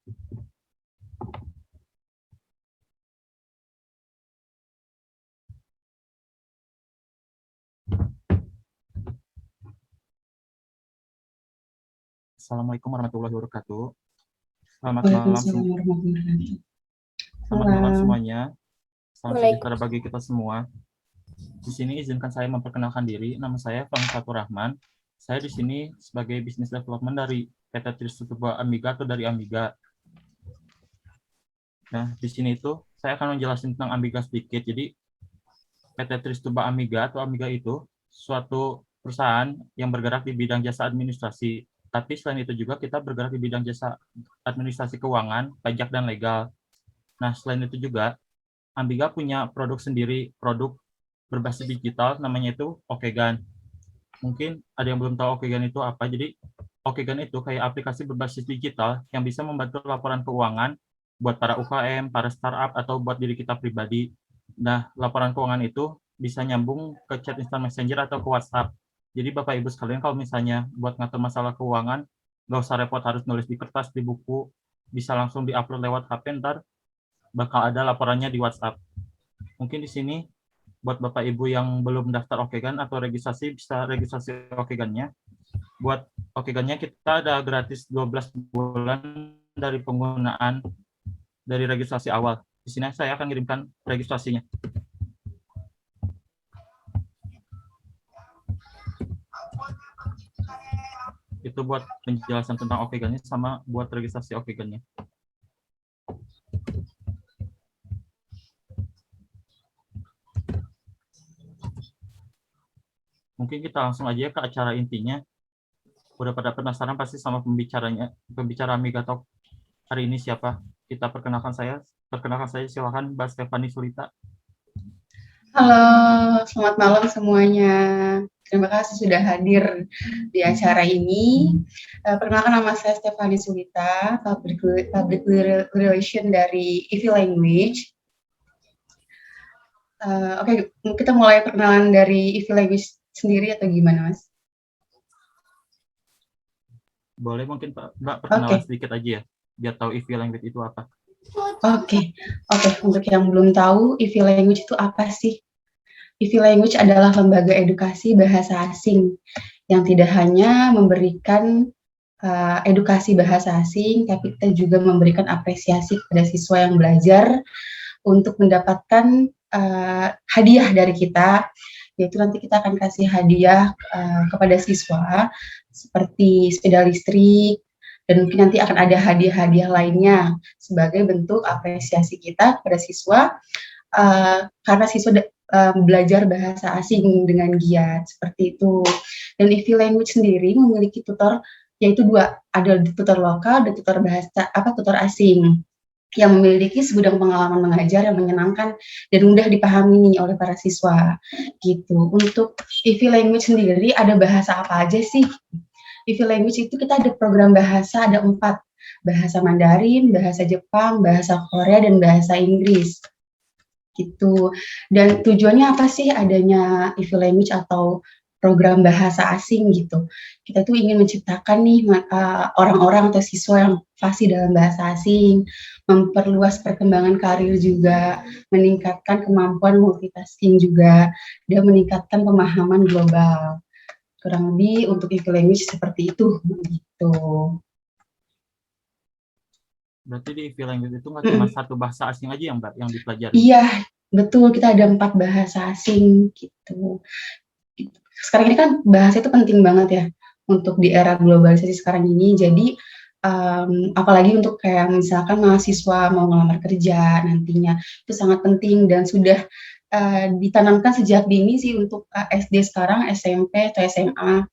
Assalamualaikum warahmatullahi wabarakatuh. Selamat malam, Waalaikumsalam warahmatullahi wabarakatuh. selamat malam Malam. semuanya. Salam sejahtera bagi kita semua. Di sini izinkan saya memperkenalkan diri. Nama saya Fahmi Fatur Rahman. Saya di sini sebagai Business Development dari PT Tristuba Amiga atau dari Amiga. Nah, di sini itu saya akan menjelaskan tentang Amiga sedikit. Jadi, PT Tristuba Amiga atau Amiga itu suatu perusahaan yang bergerak di bidang jasa administrasi. Tapi selain itu juga kita bergerak di bidang jasa administrasi keuangan, pajak, dan legal. Nah, selain itu juga Amiga punya produk sendiri, produk berbasis digital, namanya itu Okegan. Mungkin ada yang belum tahu Okegan itu apa. Jadi Okegan itu kayak aplikasi berbasis digital yang bisa membantu laporan keuangan buat para UKM, para startup, atau buat diri kita pribadi. Nah, laporan keuangan itu bisa nyambung ke chat instant messenger atau ke WhatsApp. Jadi Bapak Ibu sekalian kalau misalnya buat ngatur masalah keuangan, nggak usah repot harus nulis di kertas, di buku, bisa langsung diupload lewat HP, ntar bakal ada laporannya di WhatsApp. Mungkin di sini buat Bapak Ibu yang belum daftar Okegan atau registrasi, bisa registrasi Okegannya. Buat Okegannya kita ada gratis 12 bulan dari penggunaan dari registrasi awal. Di sini saya akan kirimkan registrasinya. Itu buat penjelasan tentang Okegannya sama buat registrasi Okegannya. Mungkin kita langsung aja ke acara intinya. Udah pada penasaran pasti sama pembicara Amiga Talk hari ini siapa? Kita perkenalkan saya silakan Mbak Stefani Sulita. Halo, selamat malam semuanya. Terima kasih sudah hadir di acara ini. Perkenalkan, nama saya Stefani Sulita, Public Relation dari EV Language. Oke, kita mulai perkenalan dari EV Language sendiri atau gimana, Mas? Boleh mungkin Mbak perkenalan sedikit aja ya, biar tahu EV Language itu apa. Oke. Untuk yang belum tahu, EV Language itu apa sih? EV Language adalah lembaga edukasi bahasa asing yang tidak hanya memberikan edukasi bahasa asing, tapi kita juga memberikan apresiasi kepada siswa yang belajar untuk mendapatkan hadiah dari kita, yaitu nanti kita akan kasih hadiah kepada siswa seperti sepeda listrik, dan mungkin nanti akan ada hadiah-hadiah lainnya sebagai bentuk apresiasi kita kepada siswa karena siswa belajar bahasa asing dengan giat, seperti itu. Dan EV Language sendiri memiliki tutor, yaitu dua, ada tutor lokal dan tutor asing, yang memiliki segudang pengalaman mengajar yang menyenangkan dan mudah dipahami nih oleh para siswa, gitu. Untuk EV Language sendiri ada bahasa apa aja sih? EV Language itu kita ada program bahasa, ada 4, bahasa Mandarin, bahasa Jepang, bahasa Korea, dan bahasa Inggris, gitu. Dan tujuannya apa sih adanya EV Language atau program bahasa asing gitu? Kita tuh ingin menciptakan nih orang-orang atau siswa yang fasih dalam bahasa asing, memperluas perkembangan karir juga, meningkatkan kemampuan multitasking juga, dan meningkatkan pemahaman global. Kurang lebih untuk EV Language seperti itu, gitu. Berarti di EV Language itu nggak cuma satu bahasa asing aja yang dipelajari? Iya, betul. Kita ada 4 bahasa asing, gitu. Sekarang ini kan bahasa itu penting banget ya untuk di era globalisasi sekarang ini. Jadi apalagi untuk kayak misalkan mahasiswa mau ngelamar kerja nantinya, itu sangat penting dan sudah ditanamkan sejak dini sih untuk SD sekarang, SMP atau SMA,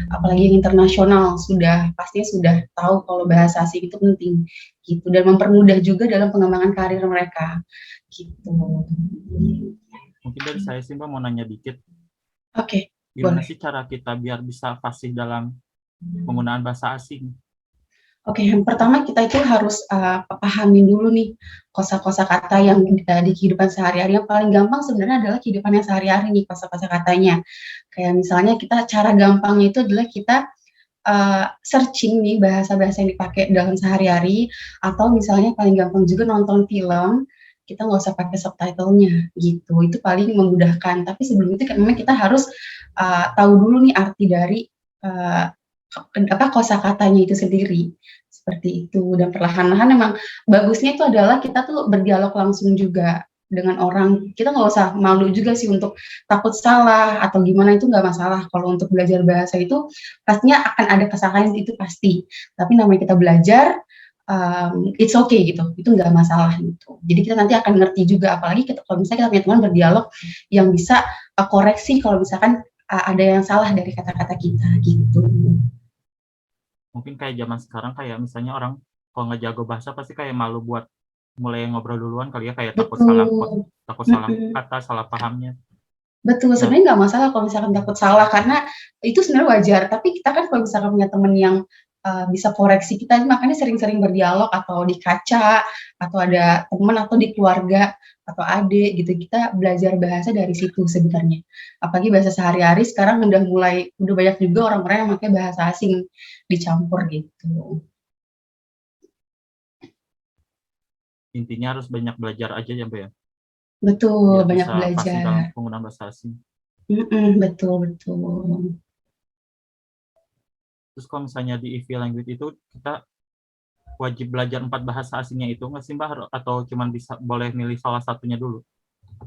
apalagi yang internasional pastinya sudah tahu kalau bahasa asing itu penting gitu, dan mempermudah juga dalam pengembangan karir mereka gitu. Mungkin dari saya sih Mbak mau nanya dikit. Oke. Gimana sih cara kita biar bisa fasih dalam penggunaan bahasa asing? Oke, yang pertama kita itu harus pahami dulu nih kosa-kosa kata yang di kehidupan sehari-hari. Yang paling gampang sebenarnya adalah kehidupan yang sehari-hari nih, kosa-kosa katanya. Kayak misalnya cara gampangnya itu adalah kita searching nih bahasa-bahasa yang dipakai dalam sehari-hari, atau misalnya paling gampang juga nonton film, kita nggak usah pakai subtitle-nya gitu, itu paling memudahkan. Tapi sebelum itu kan memang kita harus, tahu dulu nih arti dari, eee, kosakatanya itu sendiri, seperti itu. Dan perlahan-lahan memang bagusnya itu adalah kita tuh berdialog langsung juga dengan orang, kita nggak usah malu juga sih untuk takut salah atau gimana, itu nggak masalah. Kalau untuk belajar bahasa itu pastinya akan ada kesalahan, itu pasti. Tapi namanya kita belajar, it's okay gitu, itu nggak masalah gitu. Jadi kita nanti akan ngerti juga, apalagi kalau misalnya kita punya teman berdialog yang bisa koreksi kalau misalkan ada yang salah dari kata-kata kita gitu. Mungkin kayak zaman sekarang kayak misalnya orang kalau nggak jago bahasa pasti kayak malu buat mulai ngobrol duluan kali ya, kayak takut salah kata, salah pahamnya. Betul, Nah, sebenarnya nggak masalah kalau misalkan takut salah, karena itu sebenarnya wajar. Tapi kita kan kalau misalkan punya teman yang bisa koreksi kita, makanya sering-sering berdialog atau di kaca, atau ada teman atau di keluarga atau adik gitu, kita belajar bahasa dari situ sebenarnya. Apalagi bahasa sehari-hari sekarang udah banyak juga orang-orang yang pakai bahasa asing dicampur gitu. intinya harus banyak belajar aja ya, Mbak ya, Betul, biar banyak bisa fasih belajar. dalam penggunaan bahasa asing. Betul betul. Terus kalau misalnya di EV Language itu kita wajib belajar 4 bahasa asingnya itu nggak sih, Mbak? Atau cuman boleh milih salah satunya dulu?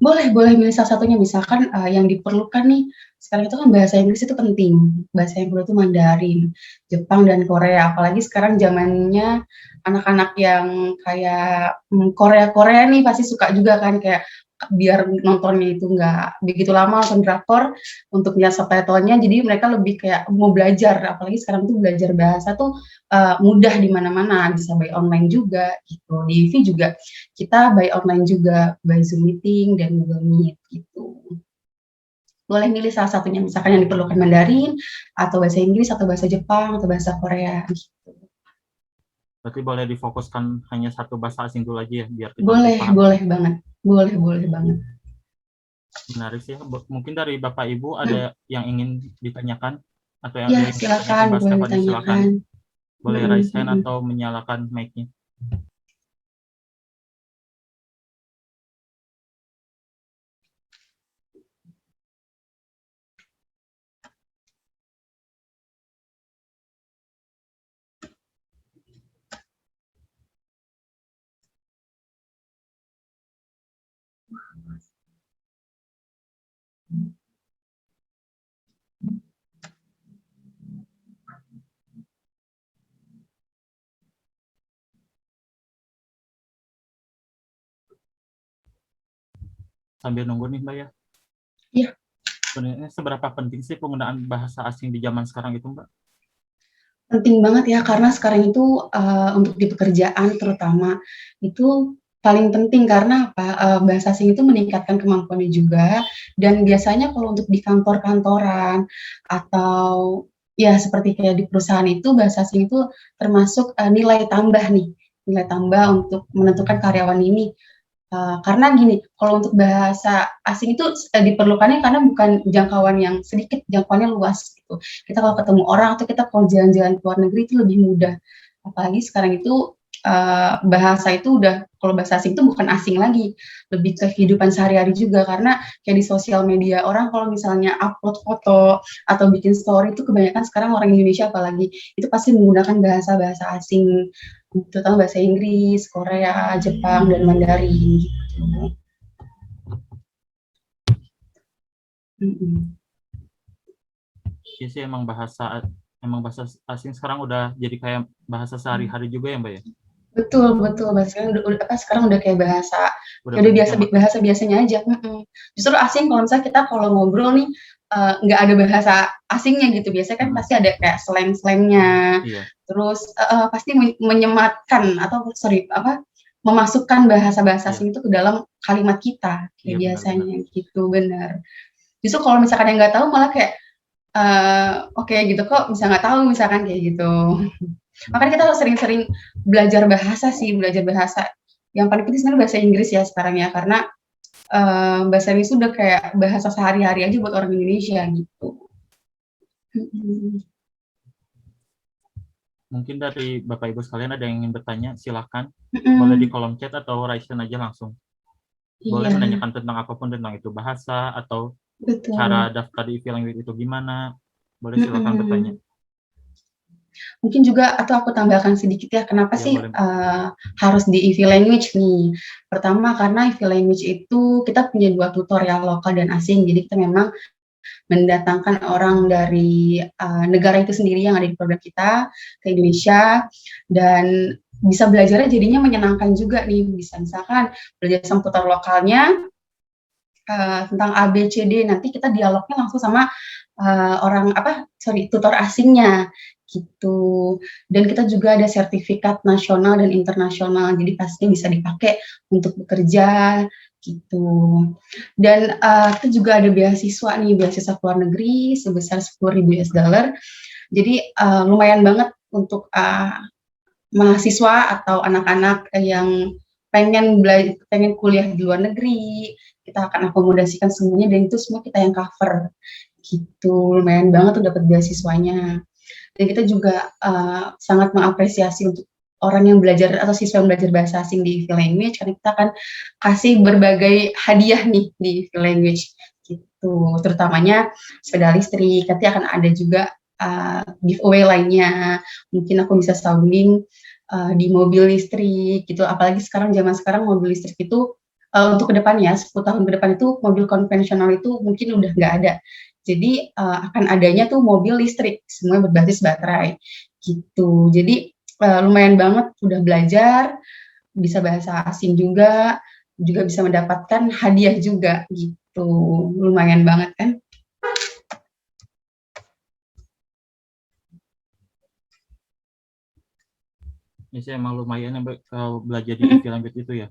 Boleh milih salah satunya, misalkan, yang diperlukan nih, sekarang itu kan bahasa Inggris itu penting, bahasa yang kedua itu Mandarin, Jepang dan Korea, apalagi sekarang zamannya anak-anak yang kayak, Korea-Korea nih pasti suka juga kan, kayak biar nontonnya itu nggak begitu lama nonton drakor, untuk lihat subtitle-nya, jadi mereka lebih kayak mau belajar, apalagi sekarang tuh belajar bahasa tuh, mudah di mana-mana, bisa by online juga gitu, di IV juga kita by online juga, by Zoom meeting dan Google Meet gitu. Boleh milih salah satunya, misalkan yang diperlukan Mandarin, atau bahasa Inggris, atau bahasa Jepang, atau bahasa Korea gitu. Berarti boleh difokuskan hanya satu bahasa asing dulu aja ya, biar kita lebih Boleh paham. boleh banget, boleh banget. Menarik sih. Mungkin dari Bapak Ibu ada yang ingin ditanyakan atau yang Ya, ingin ditanyakan silakan, Mbak boleh Stephanie, silakan. ditanyakan. Boleh raise hand atau menyalakan mic-nya. Sambil nunggu nih, Mbak ya. Iya. Sebenarnya seberapa penting sih penggunaan bahasa asing di zaman sekarang itu, Mbak? Penting banget ya, karena sekarang itu, untuk di pekerjaan terutama, itu paling penting karena apa, bahasa asing itu meningkatkan kemampuannya juga, dan biasanya kalau untuk di kantor-kantoran atau ya seperti kayak di perusahaan itu, bahasa asing itu termasuk, nilai tambah nih, nilai tambah untuk menentukan karyawan ini. Karena gini, kalau untuk bahasa asing itu, diperlukannya karena bukan jangkauan yang sedikit, jangkauannya luas gitu. Kita kalau ketemu orang atau kita kalau jalan-jalan ke luar negeri itu lebih mudah. Apalagi sekarang itu, bahasa itu udah, kalau bahasa asing itu bukan asing lagi, lebih ke kehidupan sehari-hari juga. Karena kayak di sosial media, orang kalau misalnya upload foto atau bikin story itu kebanyakan sekarang orang Indonesia apalagi, itu pasti menggunakan bahasa-bahasa asing. Terutama bahasa Inggris, Korea, Jepang, dan Mandarin gitu. Iya sih, emang bahasa asing sekarang udah jadi kayak bahasa sehari-hari juga ya, Mbak ya? Betul betul, sekarang udah kayak bahasa, Udah ya udah banyak biasa yang pakai. bahasa biasanya aja. Justru asing kalau misalnya kita kalau ngobrol nih, nggak ada bahasa asingnya gitu, biasanya kan pasti ada kayak slang-slangnya, Iya. terus pasti menyematkan atau memasukkan bahasa-bahasa Iya. asing itu ke dalam kalimat kita, kayak Iya, benar-benar. biasanya gitu, bener. Justru kalau misalkan yang nggak tahu malah kayak, oke gitu, kok bisa nggak tahu misalkan kayak gitu. Makanya kita harus sering-sering belajar bahasa sih, belajar bahasa. Yang paling penting sebenarnya bahasa Inggris ya sekarang ya, karena, bahasa Inggris udah kayak bahasa sehari-hari aja buat orang Indonesia gitu. Mungkin dari Bapak Ibu sekalian ada yang ingin bertanya, silakan. Mm-mm. Boleh di kolom chat atau raise hand aja langsung. Boleh Iya, menanyakan tentang apapun, tentang itu bahasa atau cara betul. daftar di EV Language itu gimana. Boleh silakan bertanya. Mm-mm. Mungkin juga atau aku tambahkan sedikit ya, kenapa Ya, sih boleh. harus di EV Language nih? Pertama karena EV Language itu kita punya 2 tutorial lokal dan asing, jadi kita memang mendatangkan orang dari negara itu sendiri yang ada di program kita ke Indonesia, dan bisa belajarnya jadinya menyenangkan juga nih, bisa misalkan belajar sama tutor lokalnya tentang A, B, C, D, nanti kita dialognya langsung sama tutor asingnya gitu. Dan kita juga ada sertifikat nasional dan internasional, jadi pastinya bisa dipakai untuk bekerja gitu. Dan kita juga ada beasiswa nih, beasiswa ke luar negeri sebesar $10.000. Jadi lumayan banget untuk mahasiswa atau anak-anak yang pengen kuliah di luar negeri, kita akan akomodasikan semuanya dan itu semua kita yang cover gitu. Lumayan banget tuh dapat beasiswanya. Dan kita juga sangat mengapresiasi untuk orang yang belajar atau siswa yang belajar bahasa asing di EV Language, karena kita akan kasih berbagai hadiah nih di EV Language gitu. Terutamanya sepeda listrik, nanti akan ada juga giveaway lainnya. Mungkin aku bisa sounding di mobil listrik gitu. Apalagi zaman sekarang mobil listrik itu untuk kedepannya 10 tahun ke depan itu mobil konvensional itu mungkin udah nggak ada. Jadi akan adanya tuh mobil listrik, semua berbasis baterai gitu. Jadi lumayan banget udah belajar, bisa bahasa asing juga, juga bisa mendapatkan hadiah juga gitu. Lumayan banget kan? Ini sih emang lumayan ya kalau belajar di EV Language itu ya.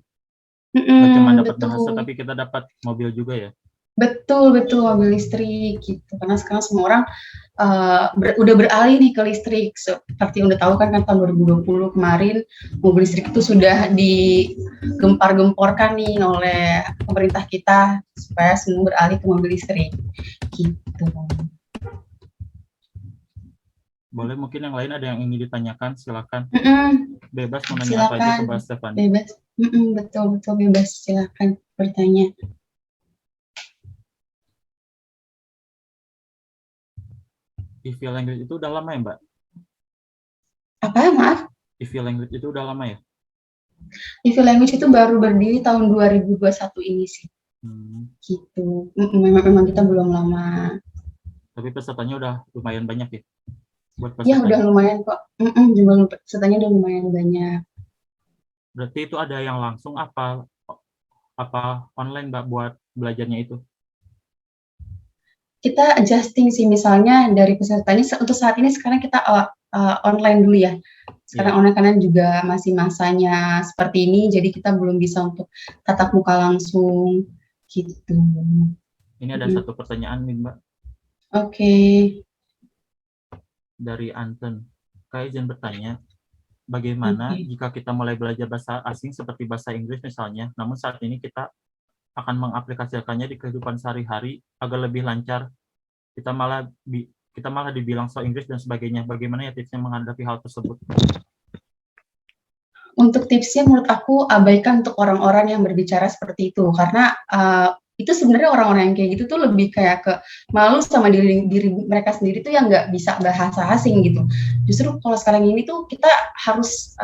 Nggak cuma dapat bahasa, Betul. tapi kita dapat mobil juga ya. Betul, betul, mobil listrik gitu. Karena sekarang semua orang udah beralih nih ke listrik. Seperti yang udah tahu kan tahun 2020 kemarin mobil listrik itu sudah digempar-gemporkan nih oleh pemerintah kita supaya semua beralih ke mobil listrik gitu. Boleh mungkin yang lain ada yang ingin ditanyakan, silakan. Bebas mau nanya apa aja ke Silakan, Mbak Stefani. bebas. Betul, betul, bebas. Silakan bertanya. EV Language itu udah lama ya, Mbak? Apa, maaf? EV Language itu udah lama ya? EV Language itu baru berdiri tahun 2021 ini sih. Gitu. Memang kita belum lama. Tapi pesertanya udah lumayan banyak ya? Buat Ya pesertanya. udah lumayan kok. Jumlah pesertanya udah lumayan banyak. Berarti itu ada yang langsung apa online, Mbak, buat belajarnya itu? Kita adjusting sih, misalnya dari peserta ini untuk saat ini sekarang kita online dulu ya. Sekarang online karena juga masih masanya seperti ini, jadi kita belum bisa untuk tatap muka langsung gitu. Ini ada satu pertanyaan nih, Mbak. Oke. Dari Anton. Kak izin bertanya, bagaimana jika kita mulai belajar bahasa asing seperti bahasa Inggris misalnya, namun saat ini kita akan mengaplikasikannya di kehidupan sehari-hari agar lebih lancar, kita malah dibilang so Inggris dan sebagainya. Bagaimana ya tipsnya menghadapi hal tersebut? Untuk tipsnya menurut aku abaikan untuk orang-orang yang berbicara seperti itu, karena itu sebenarnya orang-orang yang kayak gitu tuh lebih kayak ke malu sama diri mereka sendiri tuh yang nggak bisa bahasa asing gitu. Justru kalau sekarang ini tuh kita harus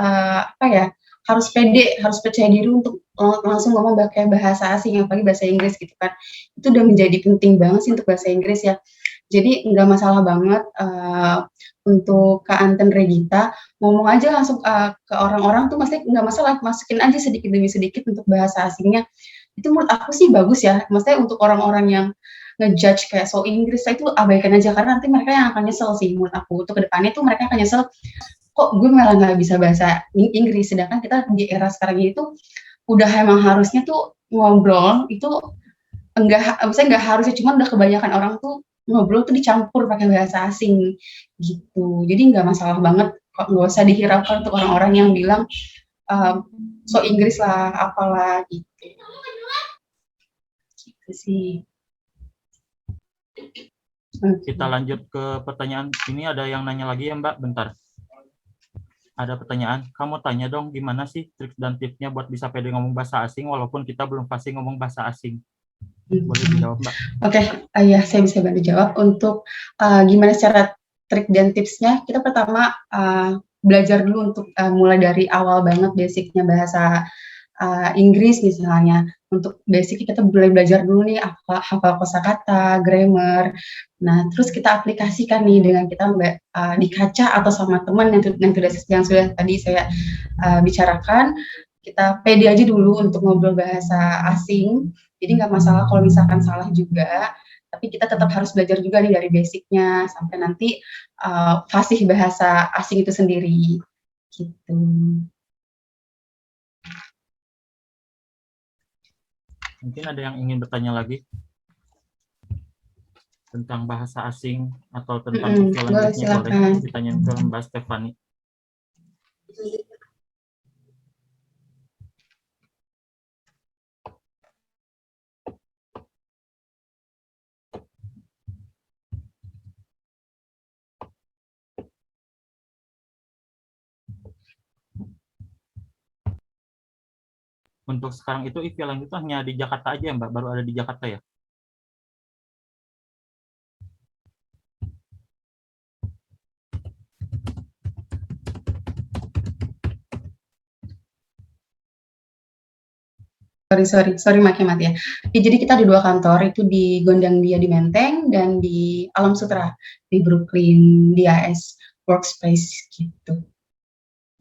harus pede, harus percaya diri untuk langsung ngomong pakai bahasa asing, apalagi bahasa Inggris gitu kan. Itu udah menjadi penting banget sih untuk bahasa Inggris ya. Jadi nggak masalah banget untuk Kak Anten Regita ngomong aja langsung ke orang-orang tuh, maksudnya nggak masalah, masukin aja sedikit demi sedikit untuk bahasa asingnya. Itu menurut aku sih bagus ya, maksudnya untuk orang-orang yang ngejudge kayak so Inggris itu abaikan aja, karena nanti mereka yang akan nyesel sih menurut aku. Untuk kedepannya tuh mereka akan nyesel, kok gue malah nggak bisa bahasa Inggris, sedangkan kita di era sekarang ini tuh udah emang harusnya tuh ngobrol itu maksudnya nggak harusnya, cuma udah kebanyakan orang tuh ngobrol tuh dicampur pakai bahasa asing gitu. Jadi nggak masalah banget, kok nggak usah dihiraukan untuk orang-orang yang bilang so Inggris lah, apalah gitu. Gitu sih. Kita lanjut ke pertanyaan ini, ada yang nanya lagi ya Mbak, bentar. Ada pertanyaan, kamu tanya dong gimana sih trik dan tipsnya buat bisa pede ngomong bahasa asing walaupun kita belum pasti ngomong bahasa asing. Boleh dijawab, Mbak? Oke, ya saya bisa bantu jawab. Untuk gimana cara trik dan tipsnya, kita pertama belajar dulu untuk mulai dari awal banget basicnya bahasa Inggris misalnya. Untuk basic kita mulai belajar dulu nih hafal kosakata, grammar. Nah, terus kita aplikasikan nih dengan kita di kaca atau sama teman yang sudah tadi saya bicarakan. Kita pede aja dulu untuk ngobrol bahasa asing. Jadi nggak masalah kalau misalkan salah juga. Tapi kita tetap harus belajar juga nih dari basicnya sampai nanti fasih bahasa asing itu sendiri. Gitu. Mungkin ada yang ingin bertanya lagi tentang bahasa asing atau tentang Boleh, language-nya, boleh silakan. ditanyain ke Mbak Stefani. Untuk sekarang itu IVL language itu hanya di Jakarta aja ya, Mbak? Baru ada di Jakarta ya? Sorry Mat ya. Jadi kita ada 2 kantor, itu di Gondangdia di Menteng dan di Alam Sutra di Brooklyn, di AS Workspace gitu.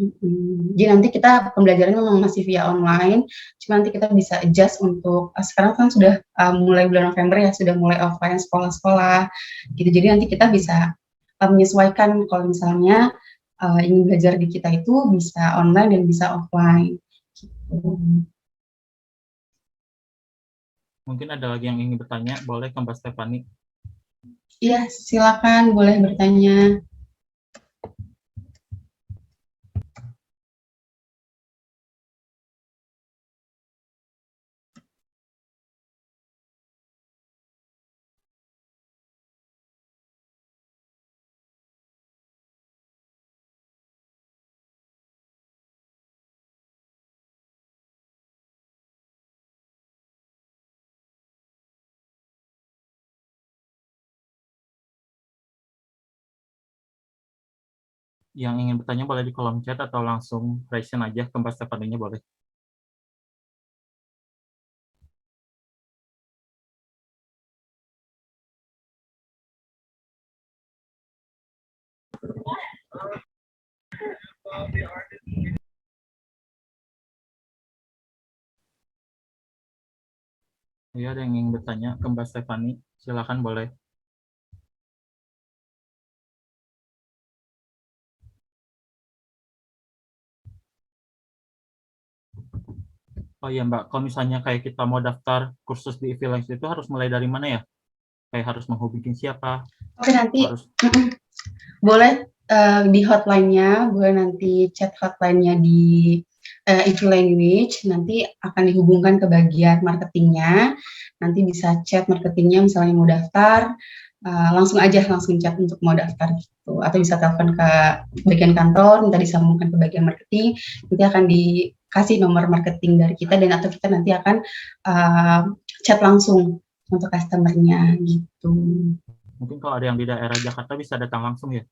Jadi nanti kita pembelajarannya memang masih via online, cuma nanti kita bisa adjust untuk sekarang kan sudah mulai bulan November ya, sudah mulai offline sekolah-sekolah gitu. Jadi nanti kita bisa menyesuaikan kalau misalnya ingin belajar di kita itu bisa online dan bisa offline gitu. Mungkin ada lagi yang ingin bertanya, boleh ke Mbak Stefani. Iya, silakan boleh bertanya. Yang ingin bertanya boleh di kolom chat atau langsung present aja ke Mbak Stefani-nya, boleh. Ya, ada yang ingin bertanya ke Mbak Stefani, silakan boleh. Oh iya Mbak, kalau misalnya kayak kita mau daftar kursus di Freelance itu harus mulai dari mana ya? Kayak harus menghubungi siapa? Oke, nanti Harus boleh di hotline-nya, boleh nanti chat hotline-nya di If Language, nanti akan dihubungkan ke bagian marketingnya. Nanti bisa chat marketingnya, misalnya mau daftar, langsung chat untuk mau daftar gitu. Atau bisa telepon ke bagian kantor, minta disambungkan ke bagian marketing, nanti akan dikasih nomor marketing dari kita, dan atau kita nanti akan chat langsung untuk customer-nya gitu. mungkin kalau ada yang di daerah Jakarta bisa datang langsung ya?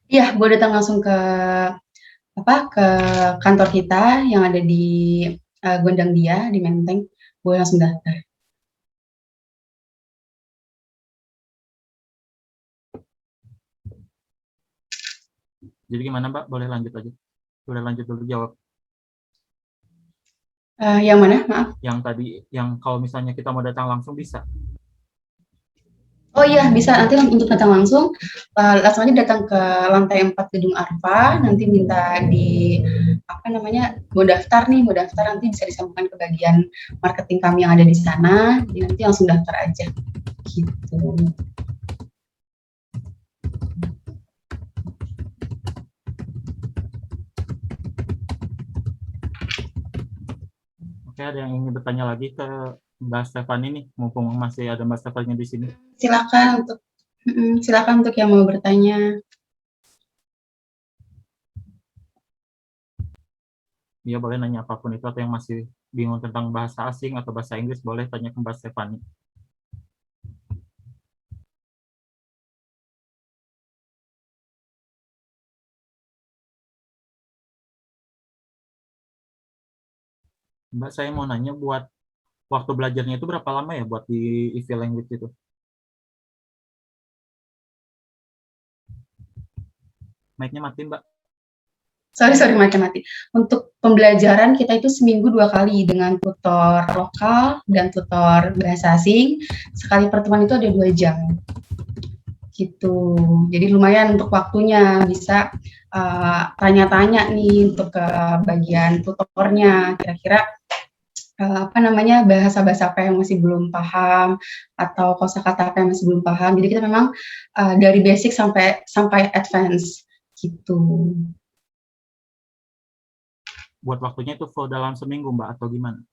Iya, boleh datang langsung ke kantor kita yang ada di Gondangdia di Menteng, boleh langsung daftar. Jadi gimana Mbak? Boleh lanjut aja? Boleh lanjut dulu jawab. Yang mana? Maaf. Yang tadi, yang kalau misalnya kita mau datang langsung bisa? Oh iya, bisa nanti untuk datang langsung aja datang ke lantai 4 Gedung Arfa, nanti minta mau daftar nanti bisa disambungkan ke bagian marketing kami yang ada di sana, jadi nanti langsung daftar aja gitu. Oke, ada yang ingin bertanya lagi ke Mbak Stefani nih, mumpung masih ada Mbak Stefani di sini. Silakan untuk yang mau bertanya. Ya boleh nanya apapun itu, atau yang masih bingung tentang bahasa asing atau bahasa Inggris boleh tanya ke Mbak Stefani. Mbak, saya mau nanya, buat waktu belajarnya itu berapa lama ya buat di EV Language itu? Mic-nya mati, Mbak. Sorry, mati. Untuk pembelajaran kita itu seminggu 2 kali dengan tutor lokal dan tutor bahasa asing. Sekali pertemuan itu ada 2 jam. Gitu. Jadi lumayan untuk waktunya, bisa tanya-tanya nih untuk ke bagian tutornya, kira-kira apa namanya, bahasa-bahasa apa yang masih belum paham atau kosakata apa yang masih belum paham. Jadi kita memang dari basic sampai advance gitu. Buat waktunya itu full dalam seminggu, Mbak, atau gimana?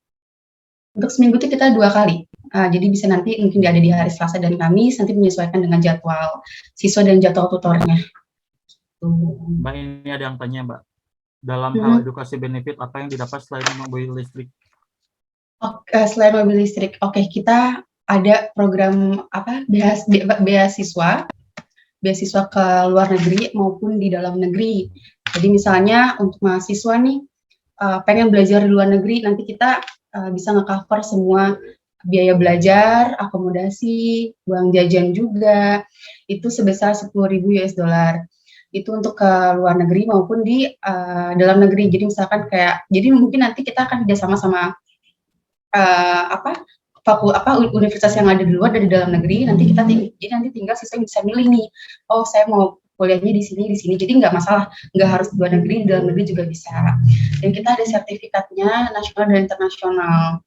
Untuk seminggu itu kita 2 kali. Jadi bisa nanti mungkin ada di hari Selasa dan Kamis, nanti menyesuaikan dengan jadwal siswa dan jadwal tutornya. Mbak, ini ada yang tanya, Mbak. Dalam hal edukasi benefit, apa yang didapat selain mobil listrik? Selain mobil listrik, kita ada program beasiswa ke luar negeri maupun di dalam negeri. Jadi misalnya untuk mahasiswa nih pengen belajar di luar negeri, nanti kita bisa nge-cover semua biaya belajar, akomodasi, uang jajan juga, itu sebesar 10.000 US dollar. Itu untuk ke luar negeri maupun di dalam negeri. Jadi misalkan jadi mungkin nanti kita akan kerjasama sama universitas yang ada di luar dari dalam negeri. Nanti tinggal siswa bisa milih nih, oh saya mau kuliahnya di sini. Jadi nggak masalah, nggak harus di luar negeri, di dalam negeri juga bisa. Dan kita ada sertifikatnya nasional dan internasional.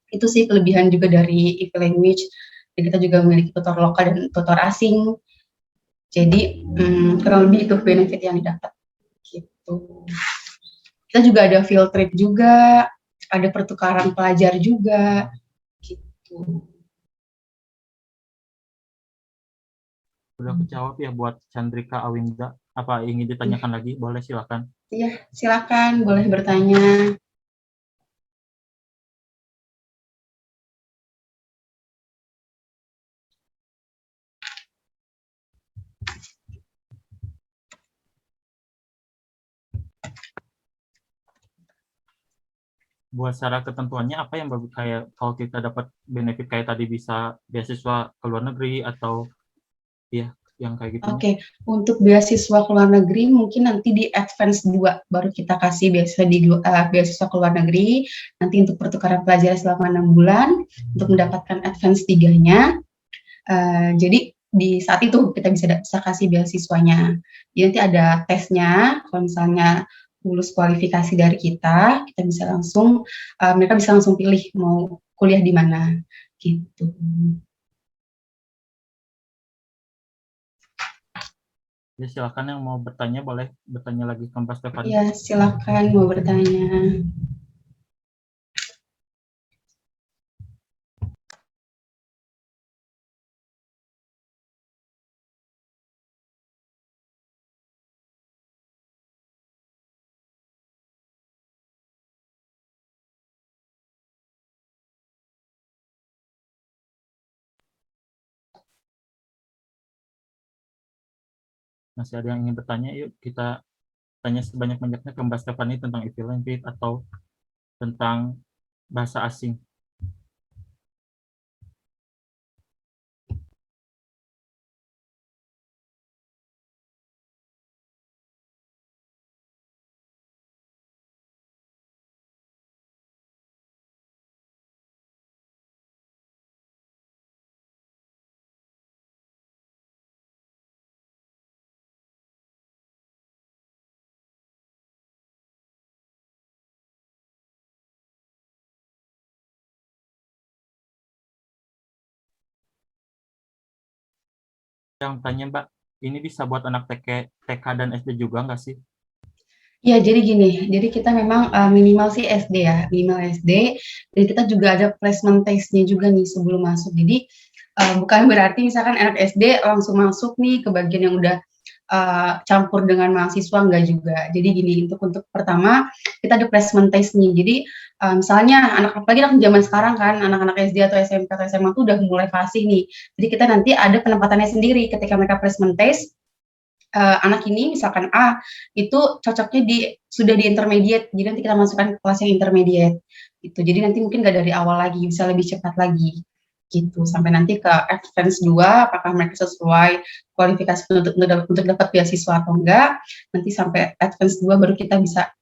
Itu sih kelebihan juga dari EV Language. Dan kita juga memiliki tutor lokal dan tutor asing. Jadi kurang lebih itu benefit yang didapat. Gitu. Kita juga ada field trip juga, ada pertukaran pelajar juga. Gitu. Sudah kejawab ya buat Chandrika Awinda. Apa ingin ditanyakan lagi? Boleh, silakan. Iya, silakan, boleh bertanya. Buat secara ketentuannya apa yang kayak kalau kita dapat benefit kayak tadi, bisa beasiswa ke luar negeri atau ya yang kayak gitu? Untuk beasiswa ke luar negeri mungkin nanti di advance 2 baru kita kasih beasiswa ke luar negeri. Nanti untuk pertukaran pelajar selama 6 bulan untuk mendapatkan advance 3-nya. Jadi di saat itu kita bisa kasih beasiswanya. Jadi nanti ada tesnya, kalau misalnya lulus kualifikasi dari kita bisa langsung mereka bisa langsung pilih mau kuliah di mana gitu. Ya, silakan yang mau bertanya boleh bertanya lagi ke Mbak Stefani. Ya, silakan mau bertanya. Masih ada yang ingin bertanya? Yuk kita tanya sebanyak-banyaknya ke Mbak Stefani tentang EV Language atau tentang bahasa asing. Yang tanya, Mbak, ini bisa buat anak TK dan SD juga nggak sih? Ya, jadi gini, jadi kita memang minimal sih SD ya, minimal SD, dan kita juga ada placement test-nya juga nih sebelum masuk. Jadi bukan berarti misalkan anak SD langsung masuk nih ke bagian yang udah campur dengan mahasiswa, enggak juga. Jadi gini, untuk pertama kita ada placement test nih. Jadi misalnya apalagi anak zaman sekarang kan, anak-anak SD atau SMP atau SMA tuh udah mulai fasih nih. Jadi kita nanti ada penempatannya sendiri ketika mereka placement test. Anak ini misalkan A itu cocoknya sudah di intermediate, jadi nanti kita masukkan ke kelas yang intermediate gitu. Jadi nanti mungkin nggak dari awal lagi, bisa lebih cepat lagi gitu, sampai nanti ke advance 2 apakah mereka sesuai kualifikasi untuk dapat beasiswa atau enggak. Nanti sampai advance 2 baru kita bisa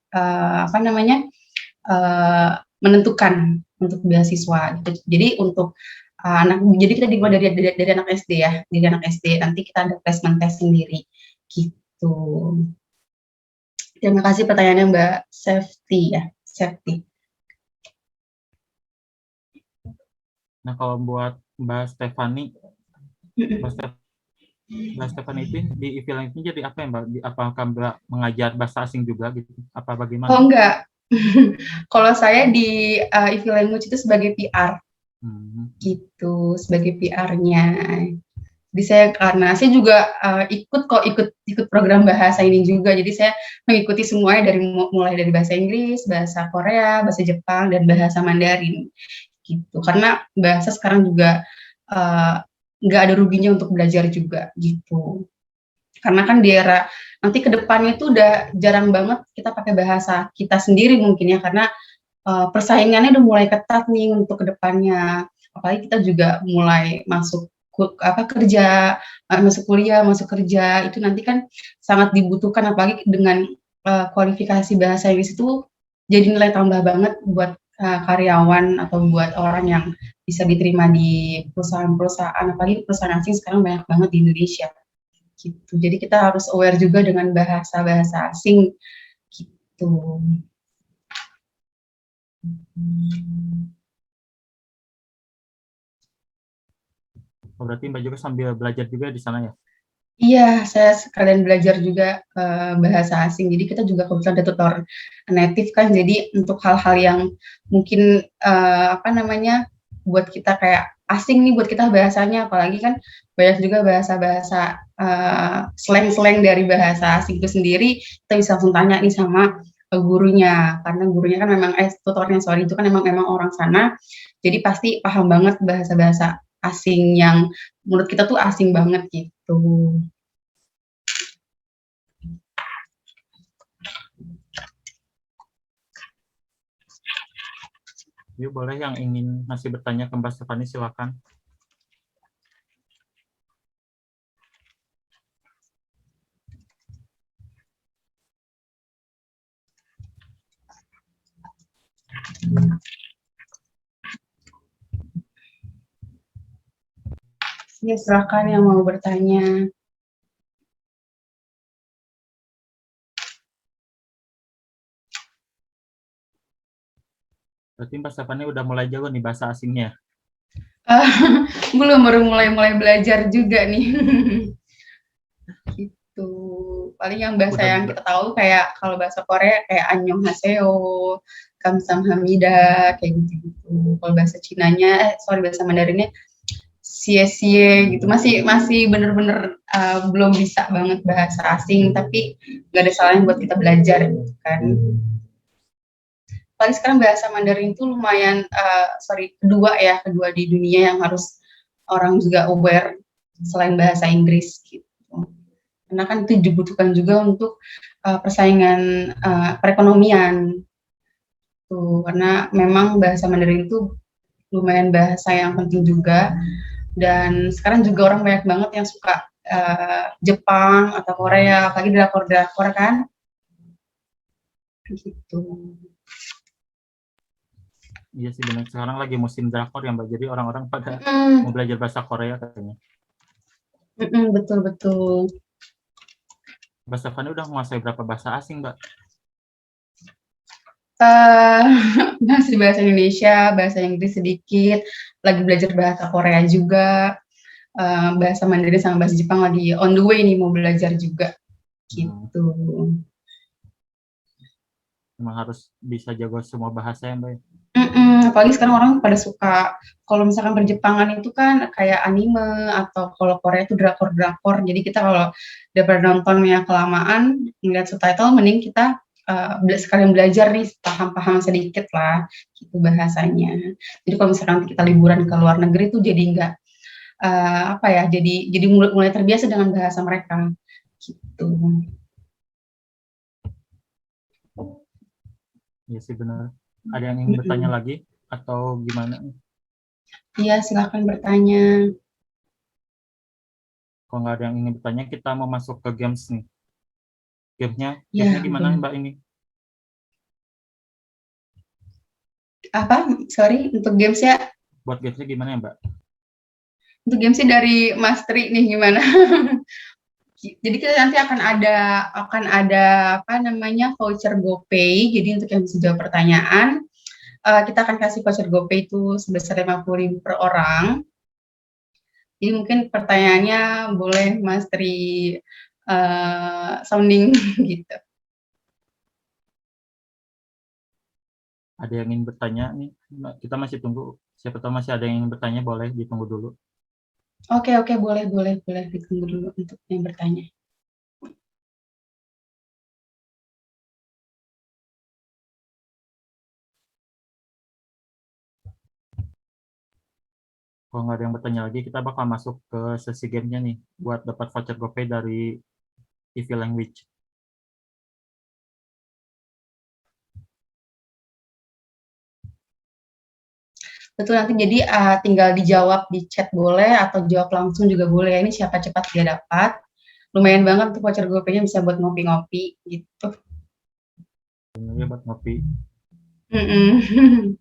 menentukan untuk beasiswa gitu. Jadi untuk jadi kita dimulai dari anak SD ya, dari anak SD nanti kita ada placement test sendiri gitu. Terima kasih pertanyaannya Mbak Safety ya, Safety. Nah, kalau buat Mbak Stefani, Mbak Stefani itu di EV Language ini jadi apa ya Mbak? Apakah Mbak mengajar bahasa asing juga gitu? Apa bagaimana? Oh enggak. Kalau saya di EV Language itu sebagai PR. Gitu, sebagai PR-nya. Jadi karena saya juga ikut program bahasa ini juga. Jadi saya mengikuti semuanya mulai dari bahasa Inggris, bahasa Korea, bahasa Jepang, dan bahasa Mandarin. Gitu. Karena bahasa sekarang juga nggak ada ruginya untuk belajar juga gitu. Karena kan di era nanti ke depannya itu udah jarang banget kita pakai bahasa kita sendiri mungkin ya, karena persaingannya udah mulai ketat nih untuk ke depannya. Apalagi kita juga mulai masuk kerja, masuk kuliah, masuk kerja, itu nanti kan sangat dibutuhkan, apalagi dengan kualifikasi bahasa Inggris itu jadi nilai tambah banget buat karyawan atau buat orang yang bisa diterima di perusahaan-perusahaan, apalagi perusahaan asing sekarang banyak banget di Indonesia. Gitu. Jadi kita harus aware juga dengan bahasa-bahasa asing gitu. Oh, berarti Mbak juga sambil belajar juga di sana ya? Iya, saya sekalian belajar juga bahasa asing. Jadi kita juga kebetulan ada tutor native kan. Jadi untuk hal-hal yang mungkin buat kita kayak asing nih buat kita bahasanya, apalagi kan banyak juga bahasa-bahasa slang-slang dari bahasa asing itu sendiri, kita bisa langsung tanya nih sama gurunya, karena gurunya kan memang tutornya itu kan memang orang sana, jadi pasti paham banget bahasa-bahasa asing yang menurut kita tuh asing banget gitu. Yuk, boleh yang ingin masih bertanya ke Mbak Stefani, silakan. Ya, silakan yang mau bertanya. Berarti Mbak Stefani udah mulai jago nih bahasa asingnya? Belum, baru mulai belajar juga nih. Gitu. Paling yang bahasa yang kita tahu kayak kalau bahasa Korea kayak annyeonghaseyo, kamsahamnida, kayak gitu. Kalau bahasa Cinanya, bahasa Mandarinnya sie gitu. Masih bener-bener belum bisa banget bahasa asing, tapi nggak ada salahnya buat kita belajar gitu kan. Paling sekarang bahasa Mandarin itu lumayan kedua di dunia yang harus orang juga aware selain bahasa Inggris gitu. Karena kan itu dibutuhkan juga untuk persaingan perekonomian. Tuh, karena memang bahasa Mandarin itu lumayan bahasa yang penting juga, dan sekarang juga orang banyak banget yang suka Jepang atau Korea, apalagi drakor kan. Gitu. Iya sih benar, sekarang lagi musim drakor ya Mbak, jadi orang-orang pada mau belajar bahasa Korea katanya. Betul. Mbak Stefani udah menguasai berapa bahasa asing Mbak? Masih bahasa Indonesia, bahasa Inggris sedikit, lagi belajar bahasa Korea juga, bahasa Mandarin sama bahasa Jepang lagi on the way nih mau belajar juga, gitu. Emang harus bisa jago semua bahasa ya Mbak? Apalagi sekarang orang pada suka kalau misalkan berjepangan itu kan kayak anime atau kalau Korea itu drakor-drakor. Jadi kita kalau daripada nontonnya kelamaan, ngeliat subtitle mending kita, sekalian belajar nih, paham-paham sedikit lah, gitu bahasanya. Jadi kalau misalkan nanti kita liburan ke luar negeri tuh jadi nggak, apa ya, jadi mulai terbiasa dengan bahasa mereka, gitu. Iya sih benar. Ada yang ingin bertanya lagi atau gimana? Iya, silakan bertanya. Kalau nggak ada yang ingin bertanya, kita mau masuk ke games nih. Gamesnya, Ya, gamesnya gimana boleh. Mbak ini? Apa? Sorry, untuk games ya? Buat gamesnya gimana ya Mbak? Untuk games sih dari Mas Tri nih gimana? Jadi kita nanti akan ada apa namanya voucher GoPay. Jadi untuk yang bisa jawab pertanyaan, kita akan kasih voucher GoPay itu sebesar 50.000 per orang. Jadi mungkin pertanyaannya boleh Mas Tri sounding gitu. Ada yang ingin bertanya nih? Mbak, kita masih tunggu. Siapa tahu masih ada yang ingin bertanya, boleh ditunggu dulu. Oke, boleh ditunggu dulu untuk yang bertanya. Kalau nggak ada yang bertanya lagi, kita bakal masuk ke sesi gamenya nih, buat dapat voucher GoPay dari EV Language. Betul, nanti jadi tinggal dijawab di chat boleh atau jawab langsung juga boleh. Ini siapa cepat dia dapat. Lumayan banget tuh voucher GoPay-nya bisa buat ngopi-ngopi gitu. Ini buat ngopi. Mm-mm.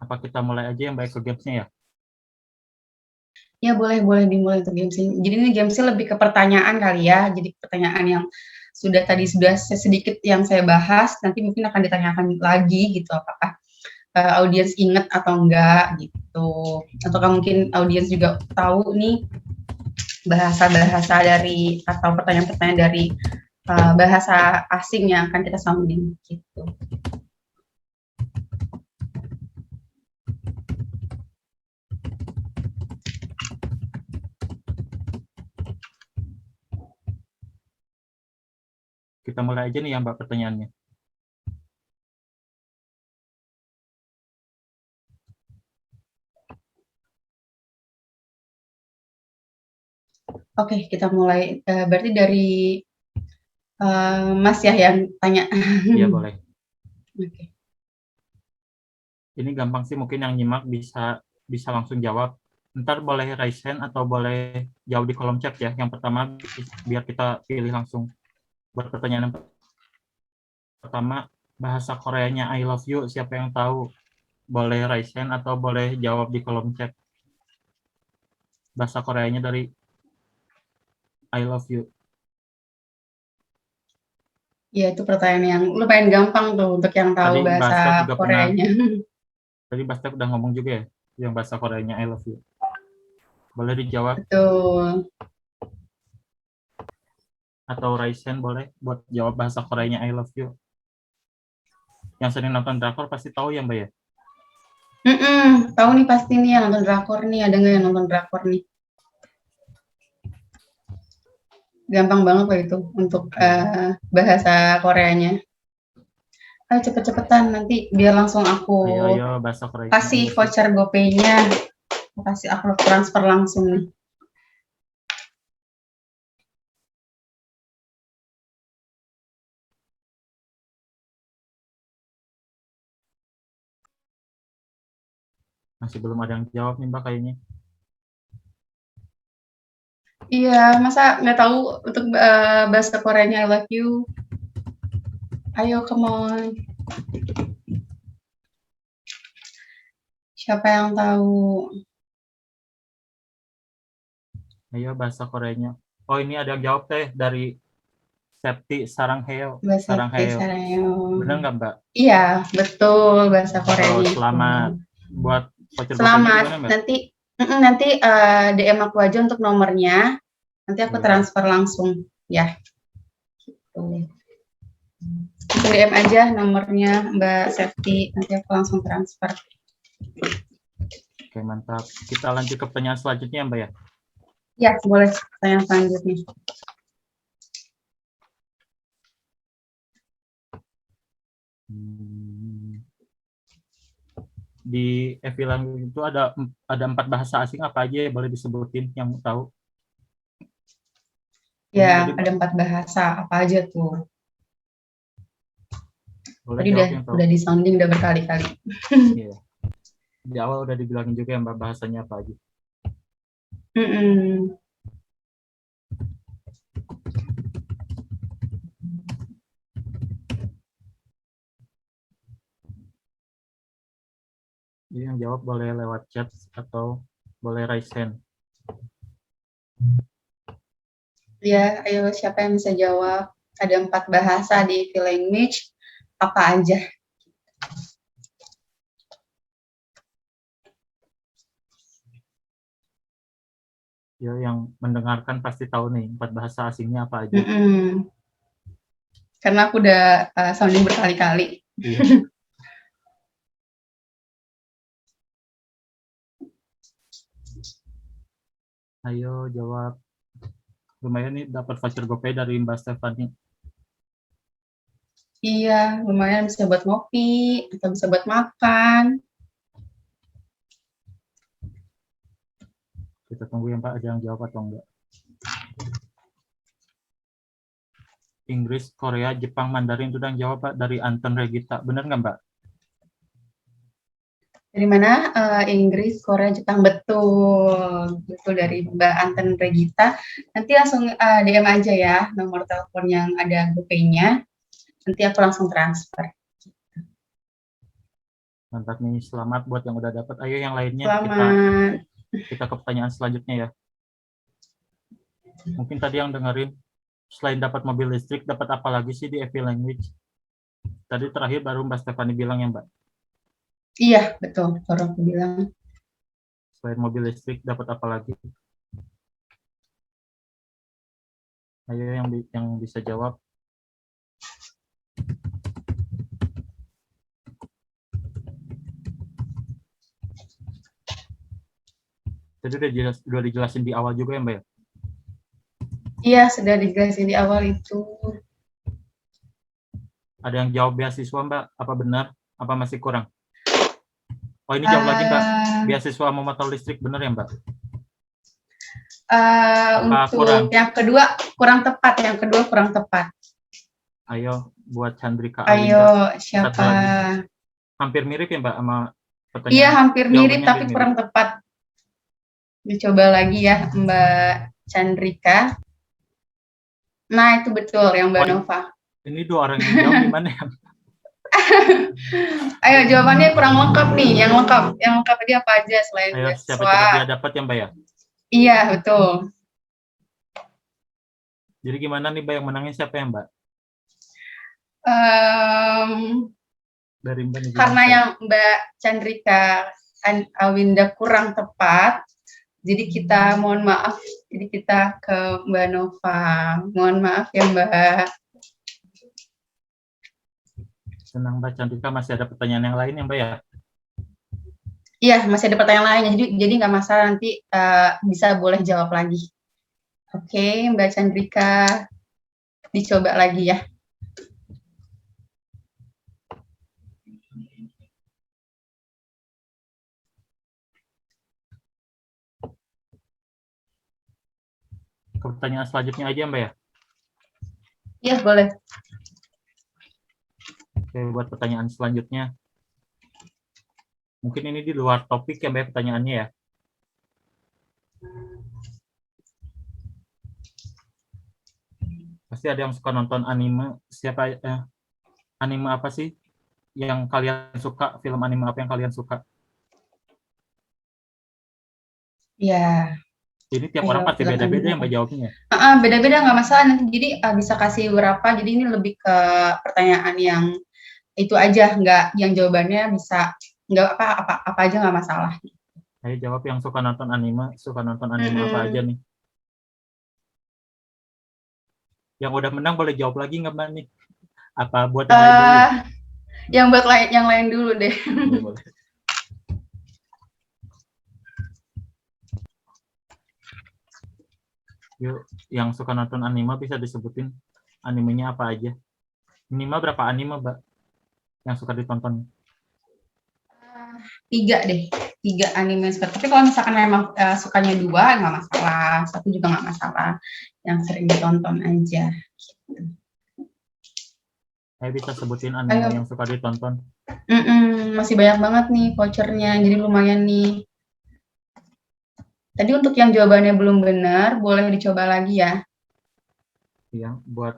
Apa kita mulai aja yang baik ke gamesnya ya? Ya boleh dimulai untuk games ini. Jadi ini games lebih ke pertanyaan kali ya. Jadi pertanyaan yang sudah sedikit yang saya bahas, nanti mungkin akan ditanyakan lagi gitu apakah audiens ingat atau enggak gitu. Ataukah mungkin audiens juga tahu nih bahasa-bahasa dari atau pertanyaan-pertanyaan dari bahasa asing yang akan kita sounding gitu. Kita mulai aja nih ya Mbak pertanyaannya. Oke, kita mulai. Berarti dari Mas ya yang tanya. Iya boleh. Oke. Ini gampang sih, mungkin yang nyimak bisa bisa langsung jawab. Ntar boleh raise hand atau boleh jawab di kolom chat ya. Yang pertama biar kita pilih langsung. Buat pertanyaan yang pertama, bahasa Koreanya I love you, siapa yang tahu? Boleh raise hand atau boleh jawab di kolom chat. Bahasa Koreanya dari I love you. Ya, itu pertanyaan yang lumayan gampang tuh untuk yang tahu Tadi bahasa Bastep juga pernah, Koreanya. tadi Bastep udah ngomong juga ya, yang bahasa Koreanya I love you. Boleh dijawab Betul. atau raise hand boleh buat jawab bahasa Koreanya I love you. Yang sering nonton drakor pasti tahu ya Mbak ya? Tahu nih pasti nih yang nonton drakor nih, ada nggak yang nonton drakor nih? Gampang banget loh itu untuk bahasa Koreanya. Ayo cepet-cepetan nanti biar langsung aku Ayo bahasa Koreanya I kasih love you. voucher GoPay-nya. Aku transfer langsung nih. Masih belum ada yang jawab nih Mbak kayaknya. Iya, masa nggak tahu untuk bahasa Koreanya I love you? Ayo, come on. Siapa yang tahu? Ayo bahasa Koreanya. Oh ini ada yang jawab teh dari Septi Sarangheo. Mbak Septi Sarangheo. Sarangheo. Benar nggak, Mbak? Iya, betul bahasa Koreanya itu. Selamat buat voucher Selamat. gimana, Mbak? Nanti DM aku aja untuk nomornya. Nanti aku transfer langsung ya. Gitu. DM aja nomornya Mbak Septi, nanti aku langsung transfer. Oke, mantap. Kita lanjut ke pertanyaan selanjutnya, Mbak ya? Ya, boleh pertanyaan selanjutnya. Di e-filing itu ada 4 bahasa asing apa aja ya, boleh disebutin yang tahu? Ya, ada 4 bahasa apa aja tuh? Boleh tadi udah di sounding udah berkali-kali. Iya. Di awal udah dibilangin juga ya, Mbak, bahasanya apa aja. Jadi yang jawab boleh lewat chat atau boleh raise hand. Ya, ayo siapa yang bisa jawab? Ada 4 bahasa di language, apa aja? Ya, yang mendengarkan pasti tahu nih 4 bahasa asingnya apa aja. Karena aku udah sounding berkali-kali. Iya. Ayo jawab. Lumayan nih dapat voucher GoPay dari Mbak Stefani. Iya, lumayan bisa buat ngopi atau bisa buat makan. Kita tunggu ya, Mbak, ada yang jawab atau enggak. Inggris, Korea, Jepang, Mandarin itu yang jawab, Pak, dari Anton Regita. Benar nggak, Mbak? Dari mana? Inggris, Korea, Jepang. Betul. Betul dari Mbak Anton Regita. Nanti langsung DM aja ya nomor telepon yang ada GoPay-nya. Nanti aku langsung transfer. Mantap nih, selamat buat yang udah dapat. Ayo yang lainnya kita ke pertanyaan selanjutnya ya. Mungkin tadi yang dengerin, selain dapat mobil listrik, dapat apa lagi sih di EV Language? Tadi terakhir baru Mbak Stefani bilang ya, Mbak? Iya, betul. Baru aku bilang. Selain mobil listrik, dapat apa lagi? Ayo yang bisa jawab. Tadi udah dijelasin di awal juga ya, Mbak? Iya, sudah dijelasin di awal itu. Ada yang jawab beasiswa, Mbak? Apa benar? Apa masih kurang? Oh, ini jawab lagi, Mbak. Beasiswa motor listrik, benar ya, Mbak? Untuk yang kedua kurang tepat. Ayo, buat Chandrika Ayo, Alinda. siapa? Hampir mirip ya, Mbak, sama pertanyaan. Iya, hampir mirip, tapi kurang tepat. Dicoba lagi ya, Mbak Chandrika. Nah, itu betul yang Mbak Nova. Ini 2 orang yang jawab gimana ya? Ayo, jawabannya kurang lengkap nih. Yang lengkap dia apa aja selain Ayo, beasiswa? siapa cepat dia dapat ya, Mbak ya? Iya, betul. Jadi gimana nih, Mbak, yang menangin siapa ya, Mbak? Dari Mbak nih, karena yang Mbak Chandrika Awinda kurang tepat, jadi kita mohon maaf. Jadi kita ke Mbak Nova. Mohon maaf ya, Mbak. Senang, Mbak Chandrika. Masih ada pertanyaan yang lain ya, Mbak ya? Iya, masih ada pertanyaan lain. Jadi nggak masalah, nanti bisa boleh jawab lagi. Oke, Mbak Chandrika, dicoba lagi ya. Ke pertanyaan selanjutnya aja, Mbak ya? Iya, boleh. Oke, buat pertanyaan selanjutnya. Mungkin ini di luar topik ya, Mbak, pertanyaannya ya? Pasti ada yang suka nonton anime. Anime apa sih yang kalian suka? Film anime apa yang kalian suka? Ya, Ini tiap Ayo, orang pasti silakan beda-beda yang dijawab. jawabnya. Beda-beda nggak masalah nanti. Jadi bisa kasih berapa. Jadi ini lebih ke pertanyaan yang itu aja, nggak yang jawabannya bisa nggak apa aja nggak masalah. Ayo jawab yang suka nonton anime. Suka nonton anime apa aja nih? Yang udah menang boleh jawab lagi nggak Mbak nih? Apa buat yang lain dulu? Yang buat yang lain dulu deh. Boleh. Yuk, yang suka nonton anime bisa disebutin animenya apa aja? Minimal berapa anime, Mbak, yang suka ditonton? 3 deh, 3 anime yang suka. Tapi kalau misalkan memang sukanya 2 nggak masalah, 1 juga nggak masalah. Yang sering ditonton aja. Saya bisa sebutin anime yang suka ditonton. Masih banyak banget nih vouchernya, jadi lumayan nih. Tadi untuk yang jawabannya belum benar, boleh dicoba lagi ya. Iya, buat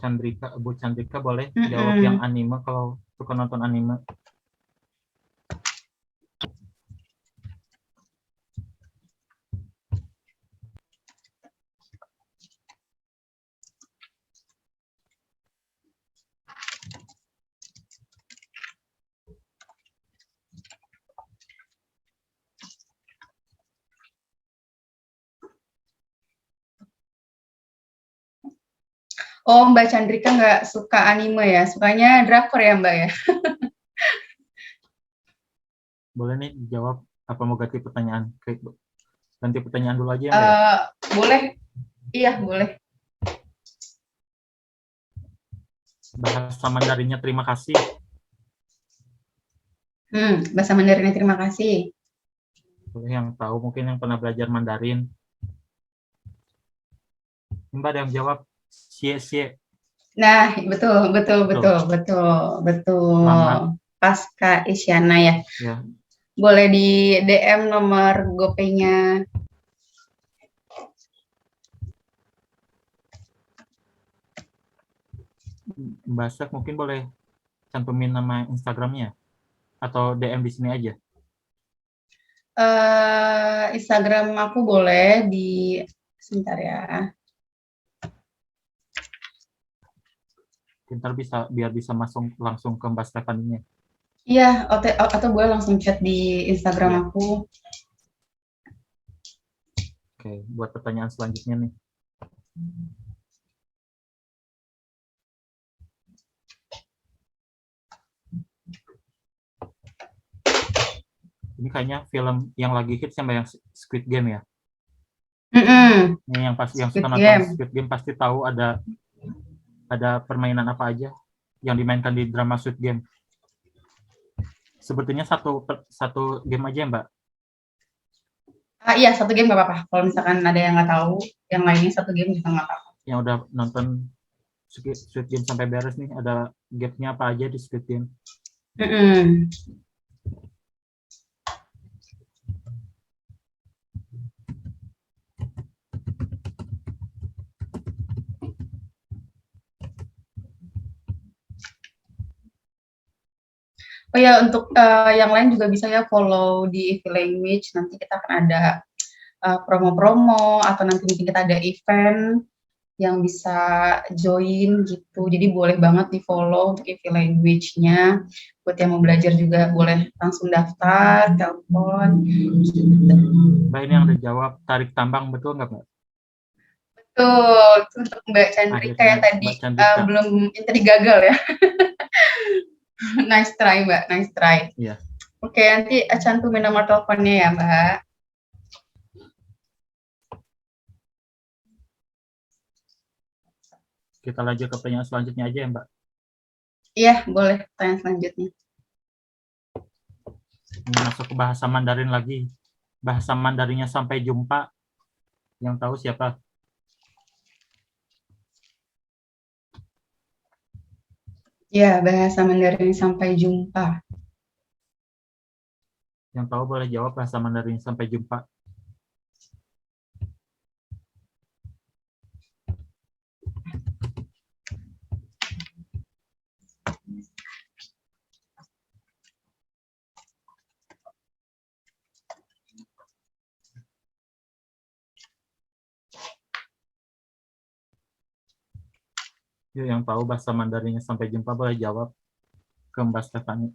Chandrika, Bu Chandrika boleh jawab yang anime kalau suka nonton anime. Oh, Mbak Chandrika nggak suka anime ya? Sukanya drakor ya, Mbak ya? Boleh nih jawab apa mau ganti pertanyaan? Ganti pertanyaan dulu aja ya, Mbak ya? Boleh, iya boleh. Bahasa Mandarinnya terima kasih. Bahasa Mandarinnya terima kasih. Boleh yang tahu, mungkin yang pernah belajar Mandarin. Mbak ada yang jawab, xie. Nah, betul. Selamat. Pasca Isyana ya. Ya. Boleh di DM nomor GoPay-nya. Mbak Sek mungkin boleh cantumin nama Instagramnya atau DM di sini aja. Instagram aku boleh di sebentar ya. Ntar bisa biar bisa masuk langsung ke Mbak Stefaninya. Iya, atau boleh langsung chat di Instagram Iya. aku. Oke, buat pertanyaan selanjutnya nih. Ini kayaknya film yang lagi hits sama yang Squid Game ya. Ini yang pasti yang suka nonton Squid Game pasti tahu ada permainan apa aja yang dimainkan di drama Squid Game. Sebetulnya satu game aja Mbak. Iya, 1 game nggak apa-apa. Kalau misalkan ada yang nggak tahu, yang lainnya 1 game juga nggak apa-apa. Yang udah nonton Squid Game sampai beres nih, ada gapnya apa aja di Squid Game? Oh ya, untuk yang lain juga bisa ya follow di EV Language. Nanti kita akan ada promo-promo atau nanti mungkin kita ada event yang bisa join gitu. Jadi boleh banget di follow untuk EV Language-nya. Buat yang mau belajar juga boleh langsung daftar, telepon. Gitu. Mbak ini yang udah jawab tarik tambang, betul nggak Mbak? Betul, untuk Mbak Chandrika ya tadi belum yang tadi gagal ya. Nice try Mbak, nice try. Iya. Oke, nanti cantumin nomor teleponnya ya Mbak. Kita lanjut ke pertanyaan selanjutnya aja ya Mbak. Iya, boleh pertanyaan selanjutnya. Ini masuk ke bahasa Mandarin lagi. Bahasa Mandarinnya sampai jumpa. Yang tahu siapa? Ya, bahasa Mandarin sampai jumpa. Yang tahu boleh jawab bahasa Mandarin sampai jumpa. Yuk, yang tahu bahasa Mandarinnya sampai jumpa boleh jawab ke Mbak Stefani.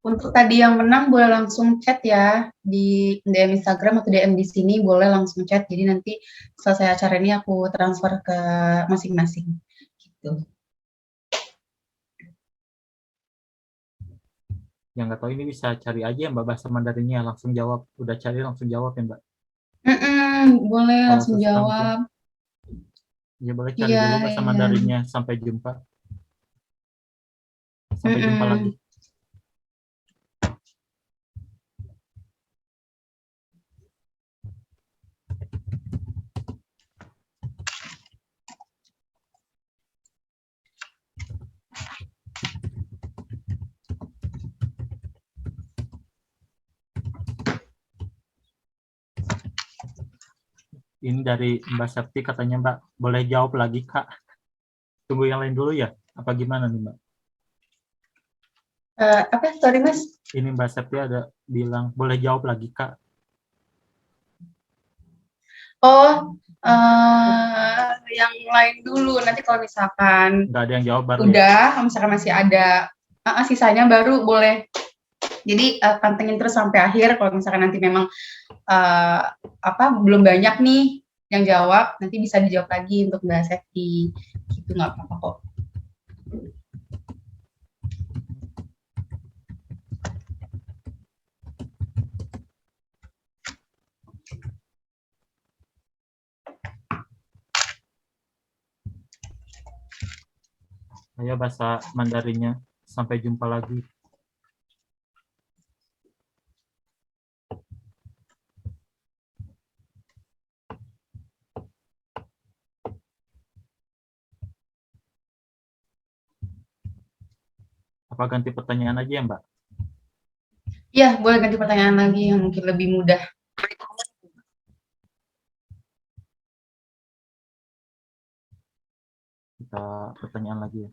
Untuk tadi yang menang boleh langsung chat ya di DM Instagram atau DM di sini, boleh langsung chat. Jadi nanti selesai acara ini aku transfer ke masing-masing. Gitu. Yang nggak tahu ini bisa cari aja ya Mbak bahasa Mandarinnya, langsung jawab. Udah cari langsung jawab ya Mbak. Boleh Kalau langsung susah mungkin jawab. ya boleh cari Iya, dulu bahasa iya. Mandarinnya. Sampai jumpa. Sampai jumpa lagi. Ini dari Mbak Septi katanya Mbak, boleh jawab lagi Kak. Tunggu yang lain dulu ya? Apa gimana nih Mbak? Apa? Sorry Mas. Ini Mbak Septi ada bilang, boleh jawab lagi Kak. Oh, yang lain dulu. Nanti kalau misalkan Nggak ada yang jawab baru ya? udah, kalau misalkan masih ada sisanya baru boleh. Jadi pantengin terus sampai akhir. Kalau misalkan nanti memang belum banyak nih yang jawab, nanti bisa dijawab lagi untuk Mbak Septi. Gitu nggak apa-apa kok. Saya bahasa Mandarinnya. Sampai jumpa lagi. Apa ganti pertanyaan aja ya Mbak? Iya, boleh ganti pertanyaan lagi yang mungkin lebih mudah. Kita pertanyaan lagi ya.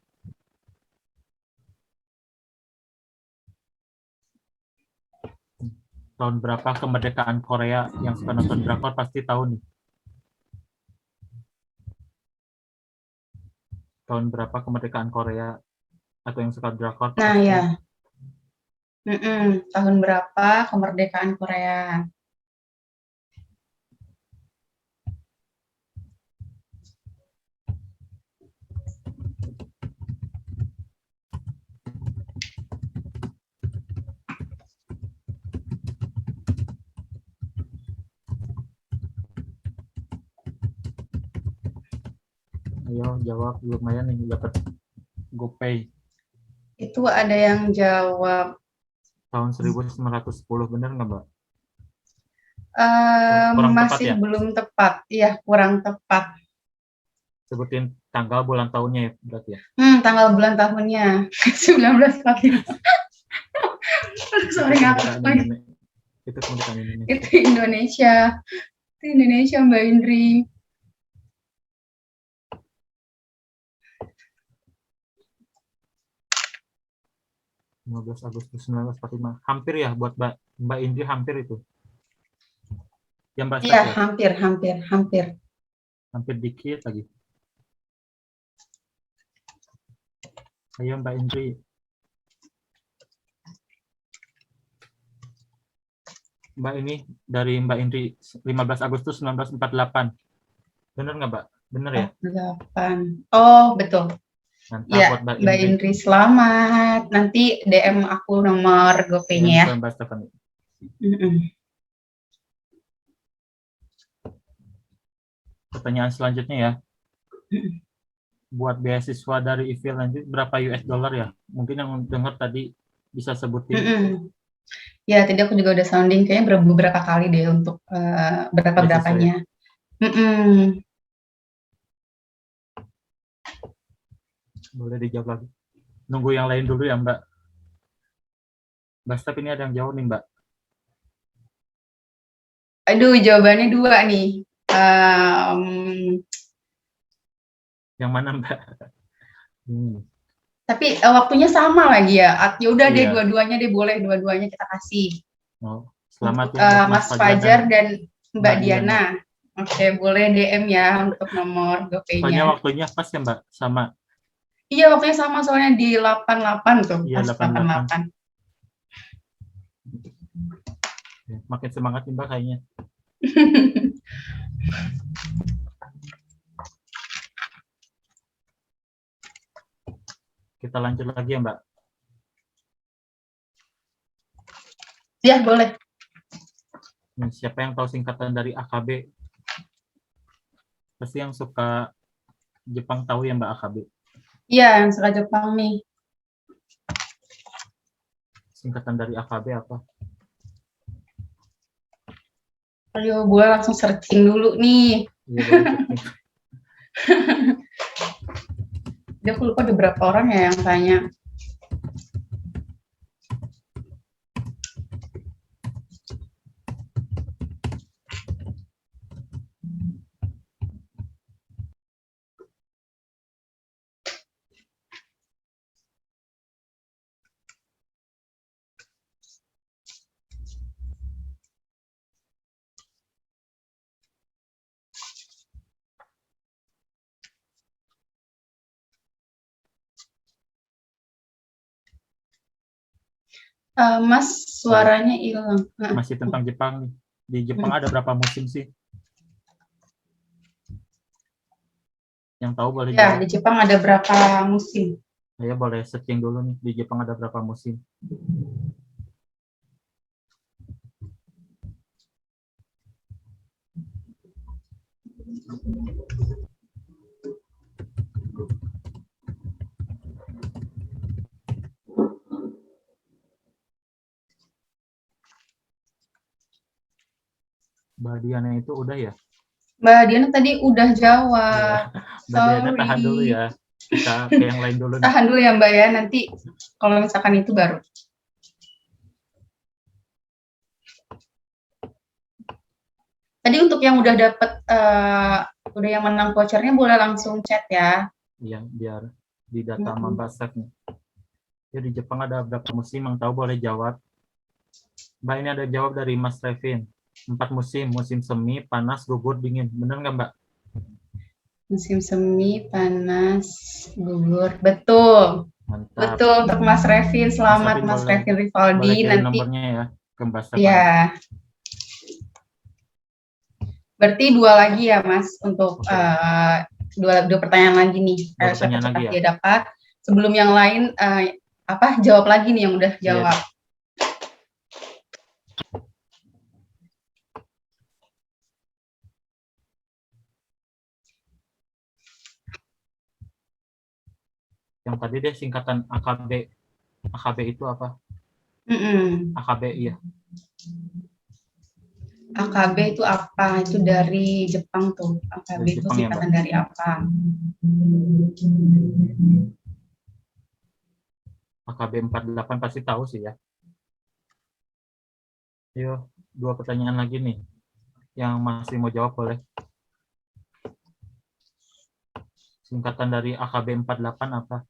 Tahun berapa kemerdekaan Korea? Yang suka nonton drakor pasti tahu nih. Tahun berapa kemerdekaan Korea? Atau yang suka drakor Nah pasti. ya, tahun berapa kemerdekaan Korea? Ayo jawab, lumayan nih dapat GoPay. Itu ada yang jawab Tahun 1910, bener nggak Mbak? Kurang tepat masih ya? belum tepat. Iya, kurang tepat. Sebutin tanggal bulan tahunnya ya berarti ya. Tanggal bulan tahunnya 1945. Sorry ngakak lagi. Itu kemerdekaan Indonesia. Itu Indonesia. Itu Indonesia Mbak Indri. Agustus 1945. Hampir ya buat Mbak Indri, hampir itu. Ya Mbak Iya, ya? hampir. Hampir dikit lagi. Ayo Mbak Indri. Mbak ini dari Mbak Indri 15 Agustus 1948. Bener nggak Mbak? Bener ya? 8. Oh, betul. Mantap Ya, buat Mbak Mbak Indri. Indri selamat. Nanti DM aku nomor GoPay-nya ya. Mbak Stefani. Pertanyaan selanjutnya ya. Buat beasiswa dari IVIL nanti berapa US dollar ya? Mungkin yang dengar tadi bisa sebutin. Ya, tadi aku juga udah sounding kayaknya beberapa kali deh untuk berapa-berapanya. Boleh dijawab lagi. Nunggu yang lain dulu ya Mbak. Mbak Stef ini ada yang jawab nih Mbak. Aduh, jawabannya 2 nih. Yang mana Mbak? Tapi waktunya sama lagi ya. Ya udah deh, Iya. dua-duanya deh, boleh dua-duanya kita kasih. Oh, selamat untuk ya buat Mas Fajar dan Mbak Diana. Oke, boleh DM ya untuk nomor Soalnya GoPay-nya. waktunya pas ya Mbak, sama. Iya, waktunya sama soalnya di 88 tuh, Iya, pas 88. 88. Makin semangat nih Mbak kayaknya. Kita lanjut lagi ya Mbak. Ya, boleh. Nih, siapa yang tahu singkatan dari AKB? Pasti yang suka Jepang tahu ya Mbak AKB. Iya, yang suka Jepang nih. Singkatan dari AKB apa? Ayo, gue langsung searching dulu nih. Iya, boleh searching. Dia aku lupa ada berapa orang ya yang tanya. Mas, suaranya hilang. Masih tentang Jepang nih. Di Jepang ada berapa musim sih? Yang tahu boleh Ya, jawab. di Jepang ada berapa musim? Saya boleh searching dulu nih. Di Jepang ada berapa musim? Mbak Diana itu udah ya? Mbak Diana tadi udah jawab. Mbak Diana tahan dulu Sorry. ya. Kita ke yang lain dulu nih. Tahan dulu ya Mbak ya, nanti kalau misalkan itu baru. Tadi untuk yang udah dapet, udah yang menang vouchernya boleh langsung chat ya. Iya, biar di data Mbak Seth nih. Ya, di Jepang ada berapa musim? Yang tahu boleh jawab. Mbak, ini ada jawab dari Mas Revin. 4 musim. Musim semi, panas, gugur, dingin. Bener nggak Mbak? Musim semi, panas, gugur. Betul. Mantap. Betul untuk Mas Revin. Selamat Mas Revin Rivaldi. Boleh kirim Nanti nomornya ya ke Mbak Stefan. ya. Berarti 2 lagi ya Mas untuk dua pertanyaan lagi nih. Siapa cepat dia dapat. Sebelum yang lain jawab lagi nih yang udah jawab. Yang tadi deh singkatan AKB. AKB itu apa? AKB iya. AKB itu apa? Itu dari Jepang tuh. AKB itu singkatan dari apa? AKB 48 pasti tahu sih ya. Ayo, 2 pertanyaan lagi nih. Yang masih mau jawab boleh. Singkatan dari AKB 48 apa?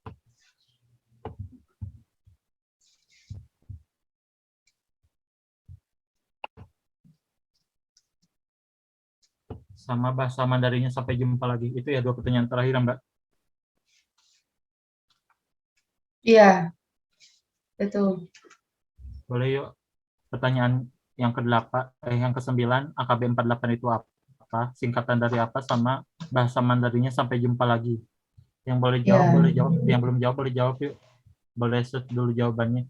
Sama bahasa Mandarinnya sampai jumpa lagi. Itu ya 2 pertanyaan terakhir, Mbak. Iya. Betul. Boleh yuk. Pertanyaan yang yang ke-9, AKB 48 itu apa? Singkatan dari apa sama bahasa Mandarinnya sampai jumpa lagi. Yang boleh jawab, boleh jawab. Yang belum jawab, boleh jawab yuk. Boleh set dulu jawabannya.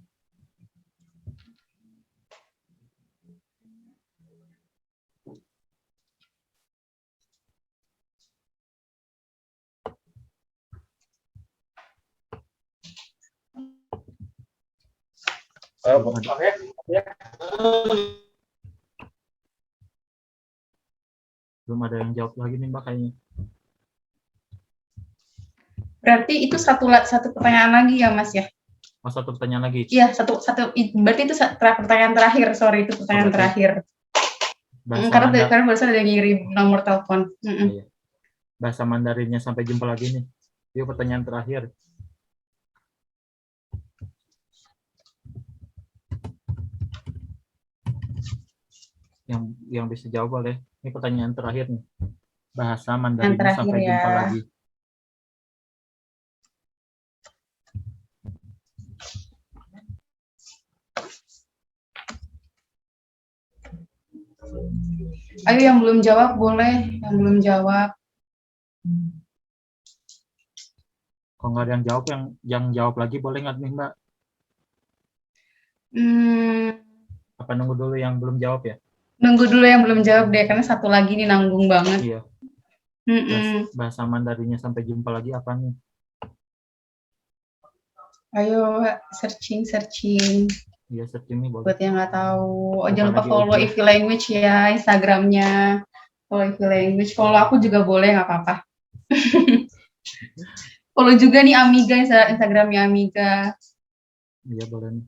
Belum ada yang jawab lagi nih Mbak kayaknya. Berarti itu satu pertanyaan lagi ya Mas ya? Oh, 1 pertanyaan lagi? Iya, berarti itu pertanyaan terakhir, sorry itu pertanyaan terakhir. Karena barusan ada yang ngirim nomor telepon. Iya. Bahasa Mandarinnya sampai jumpa lagi nih. Yuk pertanyaan terakhir. Yang bisa jawab boleh. Ini pertanyaan terakhir nih. Bahasa Yang Mandarinya terakhir sampai ya. jumpa lagi. Ayo yang belum jawab boleh, yang belum jawab. Kalau nggak ada yang jawab, yang jawab lagi boleh nggak nih Mbak? Apa nunggu dulu yang belum jawab ya? Nunggu dulu yang belum jawab deh, karena satu lagi nih nanggung banget. Iya. Bahasa Mandarinya sampai jumpa lagi apa nih? Ayo searching. Iya, searching nih boleh. Buat yang nggak tahu, Bukan jangan lupa lagi follow ujian. Ivy Language ya, Instagramnya. Follow Ivy Language, follow aku juga boleh, nggak apa-apa. Follow juga nih Amiga, Instagramnya Amiga. Iya boleh nih.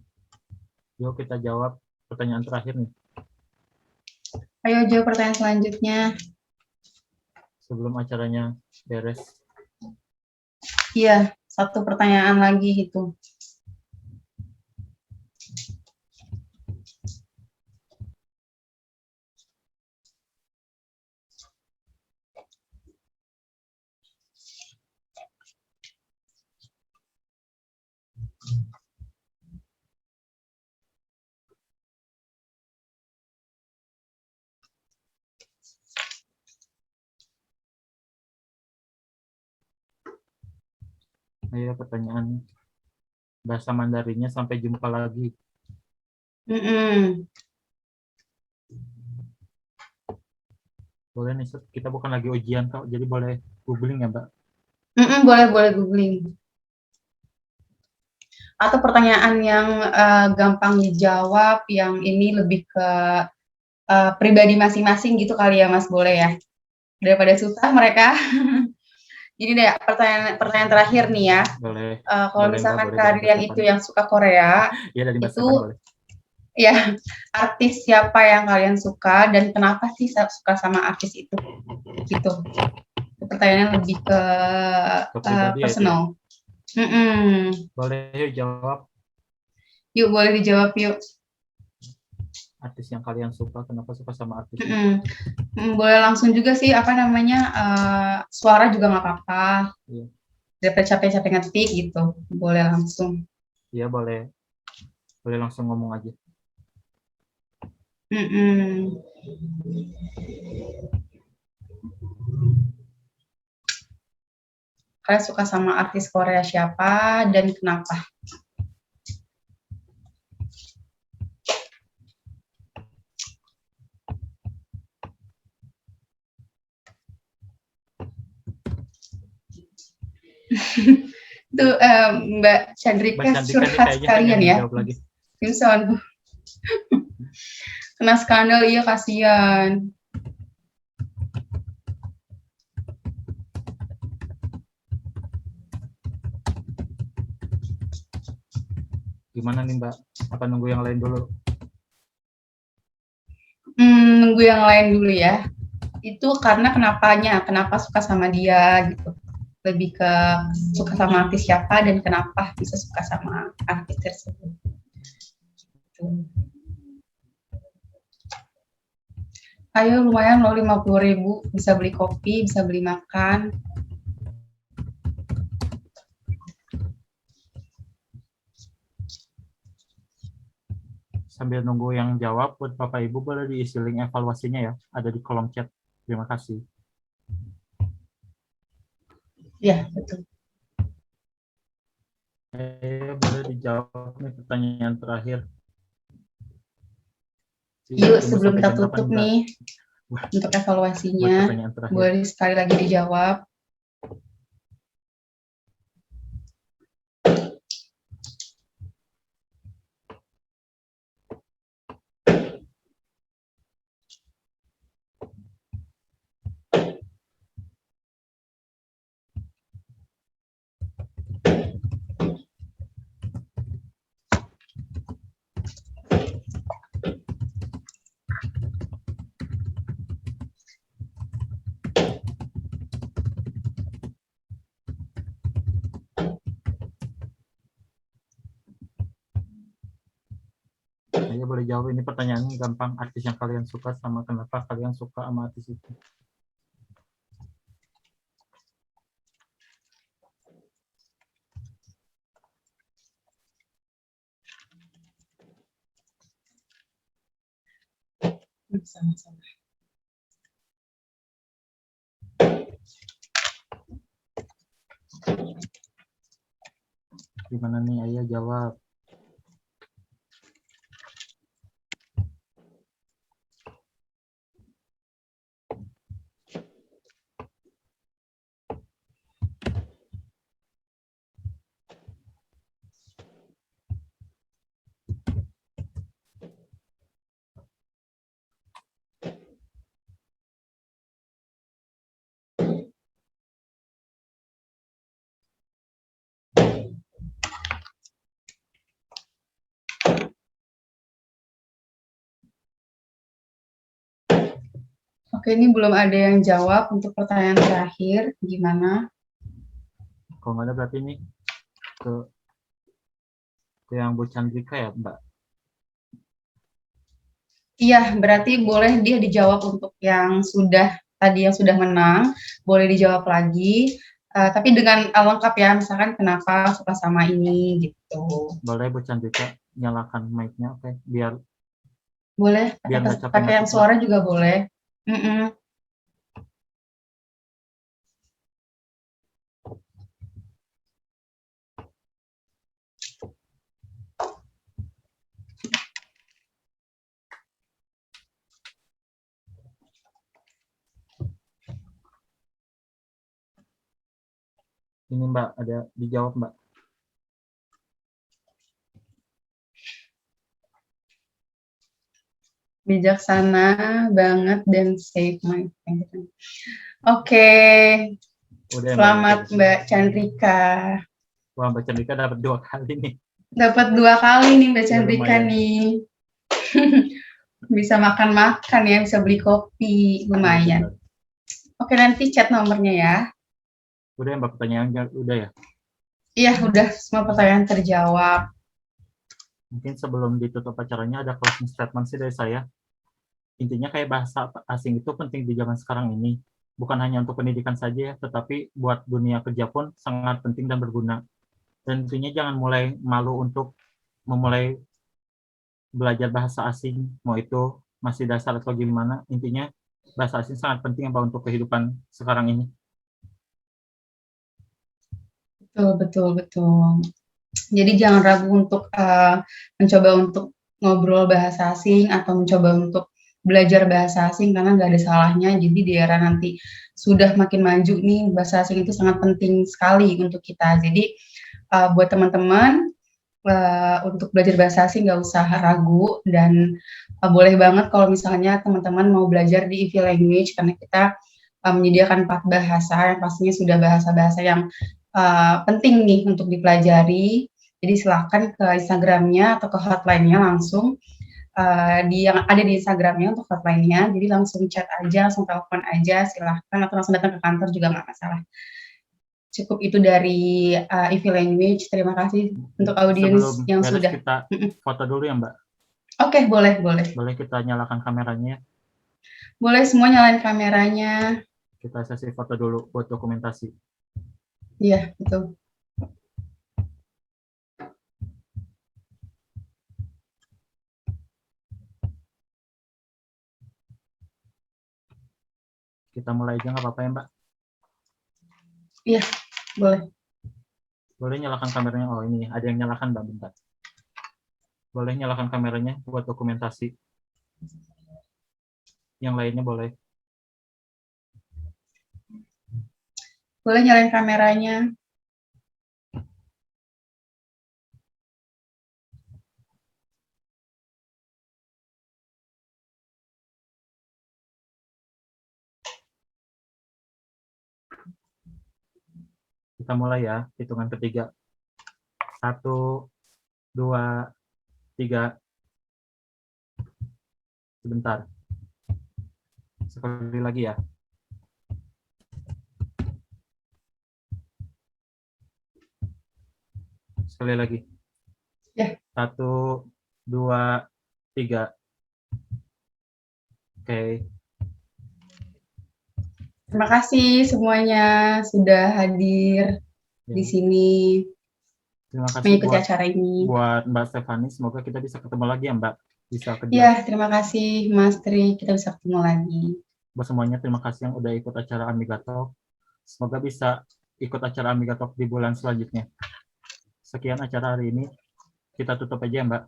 Yuk kita jawab pertanyaan terakhir nih. Ayo jawab pertanyaan selanjutnya. Sebelum acaranya beres. Iya, satu pertanyaan lagi gitu. Ayo pertanyaan bahasa Mandarinya sampai jumpa lagi. Boleh nih, kita bukan lagi ujian kok, jadi boleh googling ya Mbak? Boleh googling. Atau pertanyaan yang gampang dijawab, yang ini lebih ke pribadi masing-masing gitu kali ya Mas, boleh ya? Daripada susah mereka. Jadi deh, pertanyaan terakhir nih ya. Boleh. Kalau boleh, misalkan Mbak, kalian itu yang suka Korea, ya, dari itu boleh. ya artis siapa yang kalian suka dan kenapa sih suka sama artis itu? Gitu. Pertanyaannya lebih ke personal. Boleh yuk jawab. Yuk boleh dijawab yuk. Artis yang kalian suka, kenapa suka sama artis? Boleh langsung juga sih, apa namanya, suara juga nggak apa-apa. Iya. Daripada capek-capek ngetik gitu, boleh langsung. Iya boleh. Boleh langsung ngomong aja. Kalian suka sama artis Korea siapa dan kenapa? Itu Mbak Chandrika curhat sekalian ya. Simpson. Kena skandal, iya kasihan. Gimana nih Mbak? Apa nunggu yang lain dulu? Nunggu yang lain dulu ya. Itu karena kenapa suka sama dia gitu. Lebih ke suka sama artis siapa dan kenapa bisa suka sama artis tersebut. Gitu. Ayo lumayan loh 50.000, bisa beli kopi, bisa beli makan. Sambil nunggu yang jawab, buat Bapak Ibu boleh diisi link evaluasinya ya, ada di kolom chat. Terima kasih. Ya, betul. Boleh dijawab nih pertanyaan terakhir. Yuk, sebelum kita tutup nih, untuk evaluasinya, boleh sekali lagi dijawab. boleh jawab. Ini pertanyaannya gampang. Artis yang kalian suka sama kenapa kalian suka sama artis itu. Sama-sama. Gimana nih, Ayah jawab. Oke, ini belum ada yang jawab untuk pertanyaan terakhir. Gimana? Kalau nggak ada berarti ini ke yang Bu Chandrika ya, Mbak? Iya, berarti boleh dia dijawab untuk yang sudah menang, boleh dijawab lagi. Tapi dengan lengkap ya, misalkan kenapa suka sama ini gitu. Boleh Bu Chandrika nyalakan mic-nya, oke? Biar Boleh nggak capek pakai yang ngetik, suara juga boleh. Ini Mbak, ada dijawab Mbak. Bijaksana banget dan save my time. Oke, Udah, selamat Mbak. Mbak Chandrika. Wah, Mbak Chandrika dapat 2 kali nih. Dapat 2 kali nih Mbak Ya, Chandrika lumayan. nih. Bisa makan-makan ya, bisa beli kopi, lumayan. Benar. Oke, nanti chat nomornya ya. Udah Mbak, pertanyaannya udah ya? Iya, udah semua pertanyaan terjawab. Mungkin sebelum ditutup acaranya ada closing statement sih dari saya. Intinya kayak bahasa asing itu penting di zaman sekarang ini. Bukan hanya untuk pendidikan saja ya, tetapi buat dunia kerja pun sangat penting dan berguna. Dan intinya jangan mulai malu untuk memulai belajar bahasa asing, mau itu masih dasar atau gimana. Intinya bahasa asing sangat penting Mbak untuk kehidupan sekarang ini. Betul. Jadi jangan ragu untuk mencoba untuk ngobrol bahasa asing atau mencoba untuk belajar bahasa asing karena nggak ada salahnya. Jadi di era nanti sudah makin maju nih, bahasa asing itu sangat penting sekali untuk kita. Jadi buat teman-teman untuk belajar bahasa asing nggak usah ragu dan boleh banget kalau misalnya teman-teman mau belajar di EV Language karena kita menyediakan 4 bahasa yang pastinya sudah bahasa-bahasa yang penting nih untuk dipelajari. Jadi silakan ke Instagramnya atau ke hotline-nya langsung yang ada di Instagramnya untuk hotline-nya. Jadi langsung chat aja, langsung telepon aja, silahkan atau langsung datang ke kantor juga nggak masalah. Cukup itu dari EV Language. Terima kasih untuk audiens yang beres, sudah. kita foto dulu ya Mbak. Oke, boleh. Boleh kita nyalakan kameranya. Boleh semua nyalain kameranya. Kita sesi foto dulu buat dokumentasi. Iya, betul. Kita mulai aja nggak apa-apa ya Mbak? Iya, boleh. Boleh nyalakan kameranya. Oh ini ada yang nyalakan Mbak, bentar. Boleh nyalakan kameranya buat dokumentasi. Yang lainnya boleh. Boleh nyalain kameranya. Kita mulai ya, hitungan ketiga. 1, 2, 3. Sebentar. Sekali lagi ya. Sekali lagi. Ya. 1, 2, 3. Oke. Terima kasih semuanya sudah hadir Ya. di sini Terima kasih mengikuti acara ini. buat Mbak Stefani. Semoga kita bisa ketemu lagi ya Mbak. Bisa kerja. Ya, terima kasih Mas Tri. Kita bisa ketemu lagi. Buat semuanya terima kasih yang udah ikut acara Amiga Talk. Semoga bisa ikut acara Amiga Talk di bulan selanjutnya. Sekian acara hari ini. Kita tutup aja ya Mbak.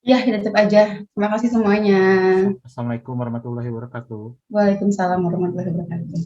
Ya, kita tutup aja. Terima kasih semuanya. Assalamualaikum warahmatullahi wabarakatuh. Waalaikumsalam warahmatullahi wabarakatuh.